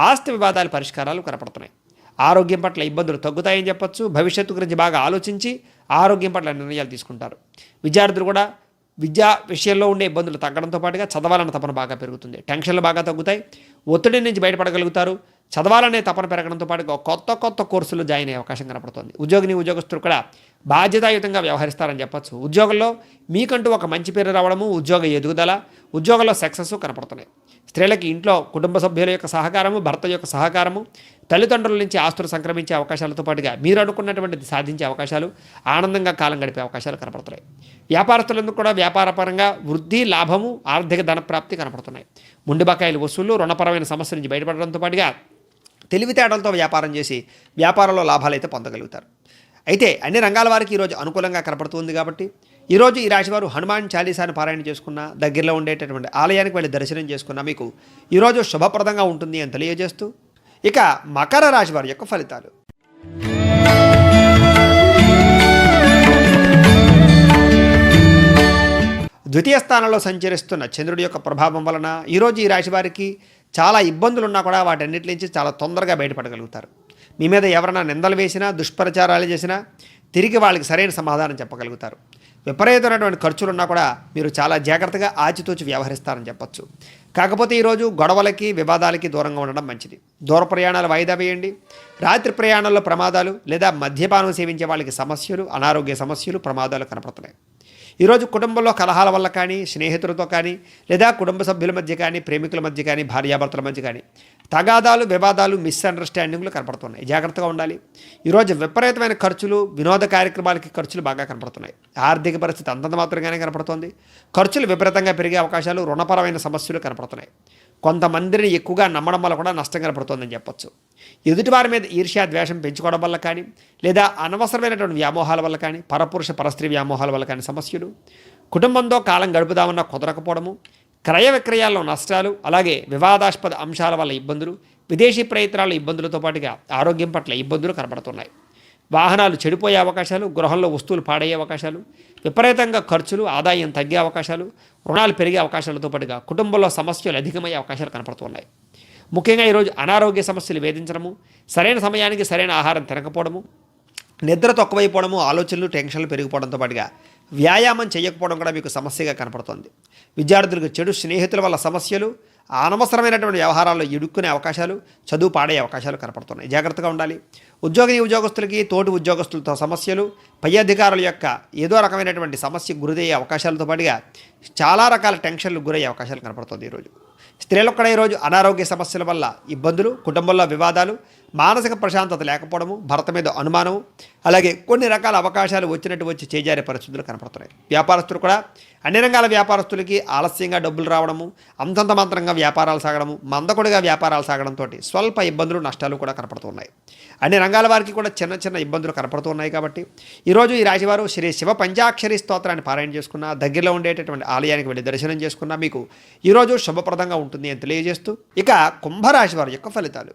A: ఆస్తి వివాదాల పరిష్కారాలు కనపడుతున్నాయి. ఆరోగ్యం పట్ల ఇబ్బందులు తగ్గుతాయని చెప్పొచ్చు. భవిష్యత్తు గురించి బాగా ఆలోచించి ఆరోగ్యం పట్ల నిర్ణయాలు తీసుకుంటారు. విద్యార్థులు కూడా విద్యా విషయంలో ఉండే ఇబ్బందులు తగ్గడంతో పాటుగా చదవాలన్న తపన బాగా పెరుగుతుంది. టెన్షన్లు బాగా తగ్గుతాయి. ఒత్తిడి నుంచి బయటపడగలుగుతారు. చదవాలనే తపన పెరగడంతో పాటుగా కొత్త కోర్సులు జాయిన్ అయ్యే అవకాశం కనపడుతుంది. ఉద్యోగస్తులు కూడా బాధ్యతాయుతంగా వ్యవహరిస్తారని చెప్పొచ్చు. ఉద్యోగంలో మీకంటూ ఒక మంచి పేరు రావడము, ఉద్యోగ ఎదుగుదల, ఉద్యోగంలో సక్సెస్ కనపడుతున్నాయి. స్త్రీలకి ఇంట్లో కుటుంబ సభ్యుల యొక్క సహకారము, భర్త యొక్క సహకారము, తల్లిదండ్రుల నుంచి ఆస్తులు సంక్రమించే అవకాశాలతో పాటుగా మీరు అనుకున్నటువంటిది సాధించే అవకాశాలు, ఆనందంగా కాలం గడిపే అవకాశాలు కనపడుతున్నాయి. వ్యాపారస్తులందుకు కూడా వ్యాపారపరంగా వృద్ధి, లాభము, ఆర్థిక ధనప్రాప్తి కనపడుతున్నాయి. ముండి బకాయిలు వసూలు, రుణపరమైన సమస్యల నుంచి బయటపడడంతో పాటుగా తెలివితేటలతో వ్యాపారం చేసి వ్యాపారంలో లాభాలు అయితే పొందగలుగుతారు. అయితే అన్ని రంగాల వారికి ఈరోజు అనుకూలంగా కనపడుతుంది కాబట్టి ఈరోజు ఈ రాశివారు హనుమాన్ చాలీసాను పారాయణ చేసుకున్న, దగ్గరలో ఉండేటటువంటి ఆలయానికి వెళ్ళి దర్శనం చేసుకున్న మీకు ఈరోజు శుభప్రదంగా ఉంటుంది అని తెలియజేస్తూ, ఇక మకర రాశి వారి యొక్క ఫలితాలు. ద్వితీయ స్థానంలో సంచరిస్తున్న చంద్రుడి యొక్క ప్రభావం వలన ఈరోజు ఈ రాశి వారికి చాలా ఇబ్బందులు ఉన్నా కూడా వాటన్నిటి నుంచి చాలా తొందరగా బయటపడగలుగుతారు. మీ మీద ఎవరైనా నిందలు వేసినా, దుష్ప్రచారాలు చేసినా తిరిగి వాళ్ళకి సరైన సమాధానం చెప్పగలుగుతారు. విపరీతమైనటువంటి ఖర్చులున్నా కూడా మీరు చాలా జాగ్రత్తగా ఆచితూచి వ్యవహరిస్తారని చెప్పొచ్చు. కాకపోతే ఈరోజు గొడవలకి, వివాదాలకి దూరంగా ఉండడం మంచిది. దూర ప్రయాణాలు వాయిదా వేయండి. రాత్రి ప్రయాణాల్లో ప్రమాదాలు లేదా మద్యపానం సేవించే వాళ్ళకి సమస్యలు, అనారోగ్య సమస్యలు, ప్రమాదాలు కనపడుతున్నాయి. ఈరోజు కుటుంబంలో కలహాల వల్ల కానీ, స్నేహితులతో కానీ, లేదా కుటుంబ సభ్యుల మధ్య కానీ, ప్రేమికుల మధ్య కానీ, భార్యాభర్తల మధ్య కానీ తగాదాలు, వివాదాలు, మిస్అండర్స్టాండింగ్లు కనపడుతున్నాయి. జాగ్రత్తగా ఉండాలి. ఈరోజు విపరీతమైన ఖర్చులు, వినోద కార్యక్రమాలకి ఖర్చులు బాగా కనపడుతున్నాయి. ఆర్థిక పరిస్థితి అంతంత మాత్రంగానే కనపడుతోంది. ఖర్చులు విపరీతంగా పెరిగే అవకాశాలు, రుణపరమైన సమస్యలు కనపడుతున్నాయి. కొంతమందిని ఎక్కువగా నమ్మడం వల్ల కూడా నష్టం కనపడుతోందని చెప్పొచ్చు. ఎదుటివారి మీద ఈర్ష్యా ద్వేషం పెంచుకోవడం వల్ల కానీ, లేదా అనవసరమైనటువంటి వ్యామోహాల వల్ల కానీ, పరపురుష పరస్త్రీ వ్యామోహాల వల్ల కానీ సమస్యలు, కుటుంబంతో కాలం గడుపుదామన్నా కుదరకపోవడము, క్రయ విక్రయాల్లో నష్టాలు, అలాగే వివాదాస్పద అంశాల వల్ల ఇబ్బందులు, విదేశీ ప్రయత్నాల ఇబ్బందులతో పాటుగా ఆరోగ్యం పట్ల ఇబ్బందులు కనపడుతున్నాయి. వాహనాలు చెడిపోయే అవకాశాలు, గృహంలో వస్తువులు పాడయ్యే అవకాశాలు, విపరీతంగా ఖర్చులు, ఆదాయం తగ్గే అవకాశాలు, రుణాలు పెరిగే అవకాశాలతో పాటుగా కుటుంబంలో సమస్యలు అధికమయ్యే అవకాశాలు కనపడుతున్నాయి. ముఖ్యంగా ఈరోజు అనారోగ్య సమస్యలు వేధించడము, సరైన సమయానికి సరైన ఆహారం తినకపోవడము, నిద్ర తక్కువైపోవడము, ఆలోచనలు, టెన్షన్లు పెరిగిపోవడంతో పాటుగా వ్యాయామం చేయకపోవడం కూడా మీకు సమస్యగా కనపడుతుంది. విద్యార్థులకు చెడు స్నేహితుల వల్ల సమస్యలు, అనవసరమైనటువంటి వ్యవహారాల్లో ఇరుక్కునే అవకాశాలు, చదువు పాడే అవకాశాలు కనపడుతున్నాయి. జాగ్రత్తగా ఉండాలి. ఉద్యోగస్తులకి, తోటి ఉద్యోగస్తులతో సమస్యలు, పై అధికారుల యొక్క ఏదో రకమైనటువంటి సమస్యకు గురయ్యే అవకాశాలతో పాటుగా చాలా రకాల టెన్షన్లు గురయ్యే అవకాశాలు కనపడుతుంది. ఈరోజు స్త్రీలకు కూడా ఈరోజు అనారోగ్య సమస్యల వల్ల ఇబ్బందులు, కుటుంబంలో వివాదాలు, మానసిక ప్రశాంతత లేకపోవడము, భర్త మీద అనుమానము, అలాగే కొన్ని రకాల అవకాశాలు వచ్చినట్టు వచ్చి చేజారే పరిస్థితులు కనపడుతున్నాయి. వ్యాపారస్తులు కూడా అన్ని రంగాల వ్యాపారస్తులకి ఆలస్యంగా డబ్బులు రావడము, అంతంత మాత్రంగా వ్యాపారాలు సాగడము, మందకొడిగా వ్యాపారాలు సాగడంతో స్వల్ప ఇబ్బందులు, నష్టాలు కూడా కనపడుతున్నాయి. అన్ని రంగాల వారికి కూడా చిన్న ఇబ్బందులు కనపడుతున్నాయి. కాబట్టి ఈరోజు ఈ రాశివారు శ్రీ శివ పంచాక్షరి స్తోత్రాన్ని పారాయణ చేసుకున్న, దగ్గరలో ఉండేటటువంటి ఆలయానికి వెళ్ళి దర్శనం చేసుకున్న మీకు ఈరోజు శుభప్రదంగా ఉంటుంది అని తెలియజేస్తూ, ఇక కుంభరాశి వారి యొక్క ఫలితాలు.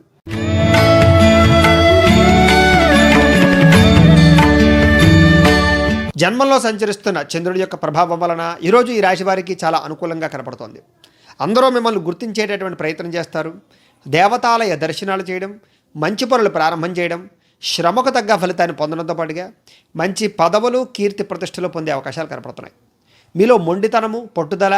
A: జన్మంలో సంచరిస్తున్న చంద్రుడి యొక్క ప్రభావం వలన ఈరోజు ఈ రాశి వారికి చాలా అనుకూలంగా కనపడుతోంది. అందరూ మిమ్మల్ని గుర్తించేటటువంటి ప్రయత్నం చేస్తారు. దేవతాలయ దర్శనాలు చేయడం, మంచి పనులు ప్రారంభం చేయడం, శ్రమకు తగ్గ ఫలితాన్ని పొందడంతో పాటుగా మంచి పదవులు, కీర్తి ప్రతిష్టలు పొందే అవకాశాలు కనపడుతున్నాయి. మీలో మొండితనము, పట్టుదల,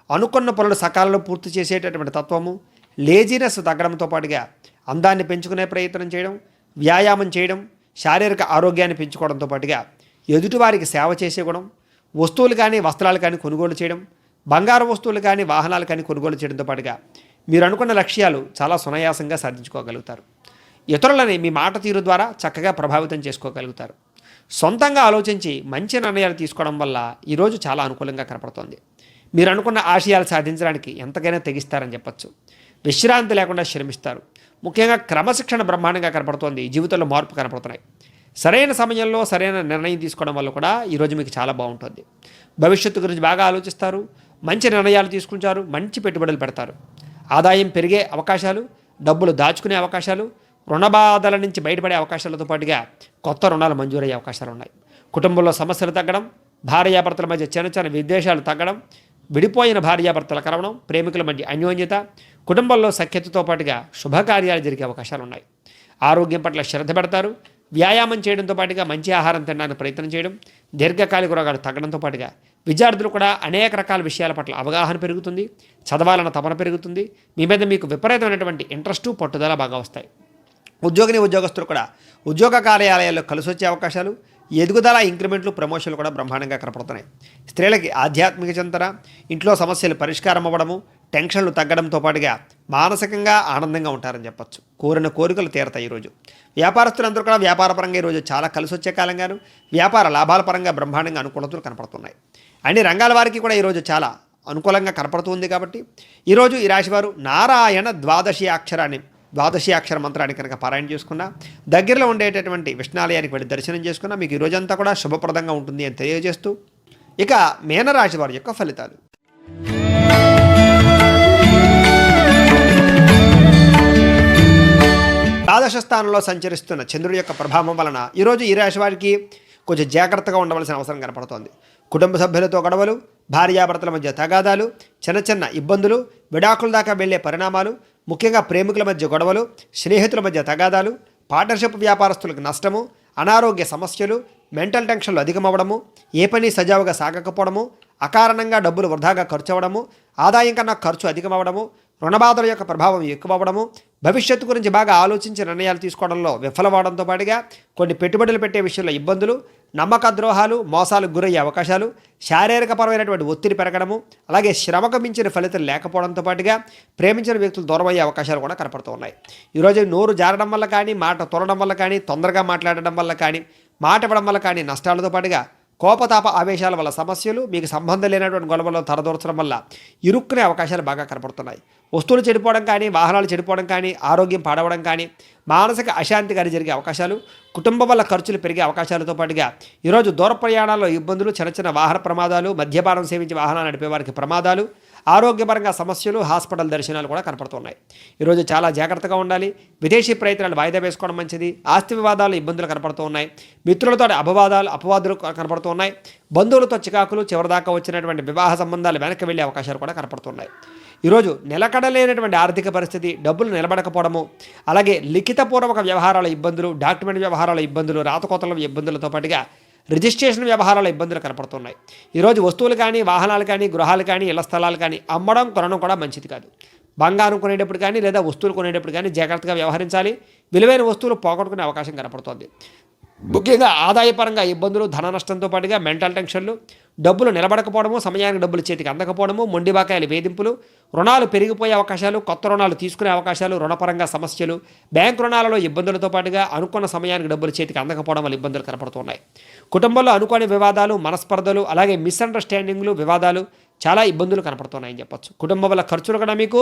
A: అనుకున్న పనులు సకాలంలో పూర్తి చేసేటటువంటి తత్వము, లేజినెస్ తగ్గడంతో పాటుగా అందాన్ని పెంచుకునే ప్రయత్నం చేయడం, వ్యాయామం చేయడం, శారీరక ఆరోగ్యాన్ని పెంచుకోవడంతో పాటుగా ఎదుటివారికి సేవ చేసే గుణం, వస్తువులు కానీ వస్త్రాలు కానీ కొనుగోలు చేయడం, బంగారు వస్తువులు కానీ వాహనాలు కానీ కొనుగోలు చేయడంతో పాటుగా మీరు అనుకున్న లక్ష్యాలు చాలా సునాయాసంగా సాధించుకోగలుగుతారు. ఇతరులని మీ మాట తీరు ద్వారా చక్కగా ప్రభావితం చేసుకోగలుగుతారు. సొంతంగా ఆలోచించి మంచి నిర్ణయాలు తీసుకోవడం వల్ల ఈరోజు చాలా అనుకూలంగా కనపడుతోంది. మీరు అనుకున్న ఆశయాలు సాధించడానికి ఎంతకైనా తెగిస్తారని చెప్పచ్చు. విశ్రాంతి లేకుండా శ్రమిస్తారు. ముఖ్యంగా క్రమశిక్షణ బ్రహ్మాండంగా కనపడుతోంది. జీవితంలో మార్పు కనపడుతున్నాయి. సరైన సమయంలో సరైన నిర్ణయం తీసుకోవడం వల్ల కూడా ఈరోజు మీకు చాలా బాగుంటుంది. భవిష్యత్తు గురించి బాగా ఆలోచిస్తారు. మంచి నిర్ణయాలు తీసుకుంటారు. మంచి పెట్టుబడులు పెడతారు. ఆదాయం పెరిగే అవకాశాలు, డబ్బులు దాచుకునే అవకాశాలు, రుణబాధల నుంచి బయటపడే అవకాశాలతో పాటుగా కొత్త రుణాలు మంజూరయ్యే అవకాశాలు ఉన్నాయి. కుటుంబంలో సమస్యలు తగ్గడం, భార్యాభర్తల మధ్య చిన్న విద్వేషాలు తగ్గడం, విడిపోయిన భార్యాభర్తల కలవడం, ప్రేమికుల మధ్య అన్యోన్యత, కుటుంబంలో సఖ్యతతో పాటుగా శుభకార్యాలు జరిగే అవకాశాలు ఉన్నాయి. ఆరోగ్యం పట్ల శ్రద్ధ పెడతారు. వ్యాయామం చేయడంతో పాటుగా మంచి ఆహారం తినడానికి ప్రయత్నం చేయడం, దీర్ఘకాలిక రోగాలు తగ్గడంతో పాటుగా విద్యార్థులు కూడా అనేక రకాల విషయాల పట్ల అవగాహన పెరుగుతుంది, చదవాలన్న తపన పెరుగుతుంది, మీ మీద మీకు విపరీతమైనటువంటి ఇంట్రెస్టు పట్టుదల బాగా వస్తాయి. ఉద్యోగస్తులు కూడా ఉద్యోగ కార్యాలయాల్లో కలిసి వచ్చే అవకాశాలు, ఎదుగుదల, ఇంక్రిమెంట్లు, ప్రమోషన్లు కూడా బ్రహ్మాండంగా కనపడుతున్నాయి. స్త్రీలకి ఆధ్యాత్మిక చింతన, ఇంట్లో సమస్యలు పరిష్కారం అవ్వడము, టెన్షన్లు తగ్గడంతో పాటుగా మానసికంగా ఆనందంగా ఉంటారని చెప్పచ్చు. కోరిన కోరికలు తీరతాయి. ఈరోజు వ్యాపారస్తులందరూ కూడా వ్యాపారపరంగా ఈరోజు చాలా కలిసి వచ్చే కాలంగాను, వ్యాపార లాభాల పరంగా బ్రహ్మాండంగా అనుకూలతలు కనపడుతున్నాయి. అన్ని రంగాల వారికి కూడా ఈరోజు చాలా అనుకూలంగా కనపడుతుంది. కాబట్టి ఈరోజు ఈ రాశివారు నారాయణ ద్వాదశి అక్షర మంత్రాన్ని కనుక పారాయణ చేసుకున్నా, దగ్గరలో ఉండేటటువంటి విష్ణాలయానికి వెళ్ళి దర్శనం చేసుకున్నా మీకు ఈ రోజంతా కూడా శుభప్రదంగా ఉంటుంది అని తెలియజేస్తూ, ఇక మీనరాశి వారి యొక్క ఫలితాలు. ద్వాదశ స్థానంలో సంచరిస్తున్న చంద్రుడి యొక్క ప్రభావం వలన ఈరోజు ఈ రాశి వారికి కొంచెం జాగ్రత్తగా ఉండవలసిన అవసరం కనపడుతోంది. కుటుంబ సభ్యులతో గొడవలు, భార్యాభర్తల మధ్య తగాదాలు, చిన్న ఇబ్బందులు, విడాకుల దాకా వెళ్లే పరిణామాలు, ముఖ్యంగా ప్రేమికుల మధ్య గొడవలు, స్నేహితుల మధ్య తగాదాలు, పార్ట్నర్షిప్ వ్యాపారస్తులకు నష్టము, అనారోగ్య సమస్యలు, మెంటల్ టెన్షన్లు అధికమవ్వడము, ఏ పని సజావుగా సాగకపోవడము, అకారణంగా డబ్బులు వృధాగా ఖర్చు అవ్వడము, ఆదాయం కన్నా ఖర్చు అధికమవ్వడము, రుణబాధల యొక్క ప్రభావం ఎక్కువవ్వడము, భవిష్యత్తు గురించి బాగా ఆలోచించి నిర్ణయాలు తీసుకోవడంలో విఫలమవడంతో పాటుగా కొన్ని పెట్టుబడులు పెట్టే విషయంలో ఇబ్బందులు, నమ్మక ద్రోహాలు, మోసాలకు గురయ్యే అవకాశాలు, శారీరకపరమైనటువంటి ఒత్తిడి పెరగడము, అలాగే శ్రమకు మించిన ఫలితం లేకపోవడంతో పాటుగా ప్రేమించిన వ్యక్తులు దూరం అయ్యే అవకాశాలు కూడా కనపడుతూ ఉన్నాయి. ఈరోజు నోరు జారడం వల్ల కానీ, మాట తొలడం వల్ల కానీ, తొందరగా మాట్లాడడం వల్ల కానీ, మాట ఇవ్వడం వల్ల కానీ నష్టాలతో పాటుగా కోపతాప ఆవేశాల వల్ల సమస్యలు, మీకు సంబంధం లేనటువంటి గొడవల్లో తరదూర్చడం వల్ల ఇరుక్కునే అవకాశాలు బాగా కనపడుతున్నాయి. వస్తువులు చెడిపోవడం కానీ, వాహనాలు చెడిపోవడం కానీ, ఆరోగ్యం పాడవడం కానీ, మానసిక అశాంతి కానీ జరిగే అవకాశాలు, కుటుంబం వల్ల ఖర్చులు పెరిగే అవకాశాలతో పాటుగా ఈరోజు దూర ప్రయాణాల్లో ఇబ్బందులు, చిన్న వాహన ప్రమాదాలు, మద్యపానం సేవించి వాహనాలు నడిపే వారికి ప్రమాదాలు, ఆరోగ్యపరంగా సమస్యలు, హాస్పిటల్ దర్శనాలు కూడా కనపడుతున్నాయి. ఈరోజు చాలా జాగ్రత్తగా ఉండాలి. విదేశీ ప్రయత్నాలు వాయిదా వేసుకోవడం మంచిది. ఆస్తి వివాదాలు, ఇబ్బందులు కనపడుతూ ఉన్నాయి. మిత్రులతో అపవాదులు కనపడుతూ ఉన్నాయి. బంధువులతో చికాకులు, చివరిదాకా వచ్చినటువంటి వివాహ సంబంధాలు వెనక్కి వెళ్ళే అవకాశాలు కూడా కనపడుతున్నాయి. ఈరోజు నిలకడలేనటువంటి ఆర్థిక పరిస్థితి, డబ్బులు నిలబడకపోవడము, అలాగే లిఖితపూర్వక వ్యవహారాల ఇబ్బందులు, డాక్యుమెంట్ వ్యవహారాల ఇబ్బందులు, రాతకోతల ఇబ్బందులతో పాటుగా రిజిస్ట్రేషన్ వ్యవహారాల ఇబ్బందులు కనపడుతున్నాయి. ఈరోజు వస్తువులు కానీ, వాహనాలు కానీ, గృహాలు కానీ, ఇళ్ల స్థలాలు కానీ అమ్మడం, కొనడం కూడా మంచిది కాదు. బంగారం కొనేటప్పుడు కానీ లేదా వస్తువులు కొనేటప్పుడు కానీ జాగ్రత్తగా వ్యవహరించాలి. విలువైన వస్తువులు పోగొట్టుకునే అవకాశం కనపడుతోంది. ముఖ్యంగా ఆదాయపరంగా ఇబ్బందులు, ధన నష్టంతో పాటుగా మెంటల్ టెన్షన్లు, డబ్బులు నిలబడకపోవడము, సమయానికి డబ్బులు చేతికి అందకపోవడము, మొండి బాకాయల వేధింపులు, రుణాలు పెరిగిపోయే అవకాశాలు, కొత్త రుణాలు తీసుకునే అవకాశాలు, రుణపరంగా సమస్యలు, బ్యాంకు రుణాలలో ఇబ్బందులతో పాటుగా అనుకున్న సమయానికి డబ్బులు చేతికి అందకపోవడం వల్ల ఇబ్బందులు కనపడుతున్నాయి. కుటుంబంలో అనుకోని వివాదాలు, మనస్పర్ధలు, అలాగే మిస్అండర్స్టాండింగ్లు, వివాదాలు, చాలా ఇబ్బందులు కనపడుతున్నాయని చెప్పొచ్చు. కుటుంబం వల్ల ఖర్చులు కూడా మీకు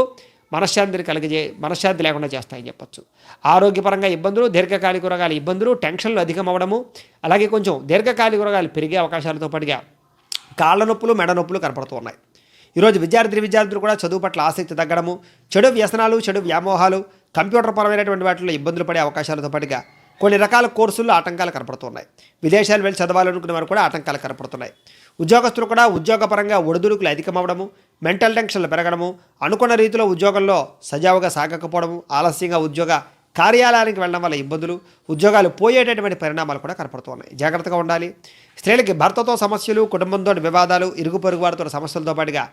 A: మనశ్శాంతి లేకుండా చేస్తాయని చెప్పొచ్చు. ఆరోగ్యపరంగా ఇబ్బందులు, దీర్ఘకాలిక రోగాల ఇబ్బందులు, టెన్షన్లు అధికం అవ్వడము, అలాగే కొంచెం దీర్ఘకాలిక రోగాలు పెరిగే అవకాశాలతో పాటుగా కాళ్ళ నొప్పులు, మెడ నొప్పులు కనపడుతూ ఉన్నాయి. ఈరోజు విద్యార్థులు కూడా చదువు పట్ల ఆసక్తి తగ్గడము, చెడు వ్యసనాలు, చెడు వ్యామోహాలు, కంప్యూటర్ పరమైనటువంటి వాటిలో ఇబ్బందులు పడే అవకాశాలతో పాటుగా కొన్ని రకాల కోర్సుల్లో ఆటంకాలు కనపడుతున్నాయి. విదేశాలు వెళ్ళి చదవాలనుకునే వారు కూడా ఆటంకాలు కనపడుతున్నాయి. ఉద్యోగస్తులు కూడా ఉద్యోగపరంగా ఒడిదుడుకులు అధికమవడము, మెంటల్ టెన్షన్లు పెరగడము, అనుకున్న రీతిలో ఉద్యోగంలో సజావుగా సాగకపోవడము, ఆలస్యంగా ఉద్యోగ కార్యాలయానికి వెళ్ళడం వల్ల ఇబ్బందులు, ఉద్యోగాలు పోయేటటువంటి పరిణామాలు కూడా కనపడుతున్నాయి. జాగ్రత్తగా ఉండాలి. స్త్రీలకి భర్తతో సమస్యలు, కుటుంబంతో వివాదాలు, ఇరుగు పొరుగు వారితో సమస్యలతో పాటుగా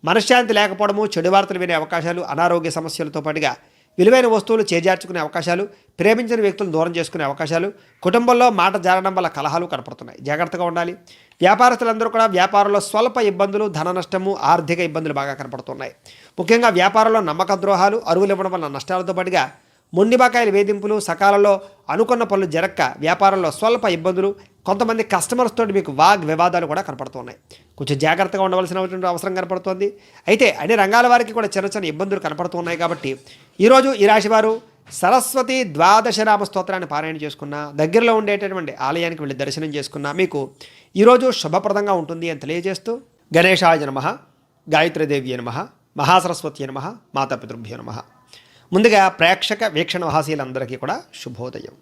A: మనశ్శాంతి లేకపోవడము, చెడు వార్తలు వినే అవకాశాలు, అనారోగ్య సమస్యలతో పాటుగా విలువైన వస్తువులు చేజార్చుకునే అవకాశాలు, ప్రేమించిన వ్యక్తులను దూరం చేసుకునే అవకాశాలు, కుటుంబంలో మాట జారడం వల్ల కలహాలు కనపడుతున్నాయి. జాగ్రత్తగా ఉండాలి. వ్యాపారస్తులందరూ కూడా వ్యాపారంలో స్వల్ప ఇబ్బందులు, ధన నష్టము, ఆర్థిక ఇబ్బందులు బాగా కనపడుతున్నాయి. ముఖ్యంగా వ్యాపారంలో నమ్మక ద్రోహాలు, అరువులు ఇవ్వడం వల్ల నష్టాలతో పాటుగా మొండి బకాయిల వేధింపులు, సకాలంలో అనుకున్న పనులు జరక్క వ్యాపారంలో స్వల్ప ఇబ్బందులు, కొంతమంది కస్టమర్స్ తోటి మీకు వివాదాలు కూడా కనపడుతున్నాయి. కొంచెం జాగ్రత్తగా ఉండవలసినటువంటి అవసరం కనపడుతుంది. అయితే అన్ని రంగాల వారికి కూడా చిన్న ఇబ్బందులు కనపడుతున్నాయి. కాబట్టి ఈరోజు ఈ రాశి వారు సరస్వతి ద్వాదశనామ స్తోత్రాన్ని పారాయణ చేసుకున్నా, దగ్గరలో ఉండేటటువంటి ఆలయానికి వెళ్ళి దర్శనం చేసుకున్నా మీకు ఈరోజు శుభప్రదంగా ఉంటుంది అని తెలియజేస్తూ, గణేశాయ నమః, గాయత్రీదేవి నమః, మహాసరస్వతి నమః, మాతాపితృభ్యో నమః. ముందుగా ప్రేక్షక వీక్షణ మహాశీలందరికీ కూడా శుభోదయం.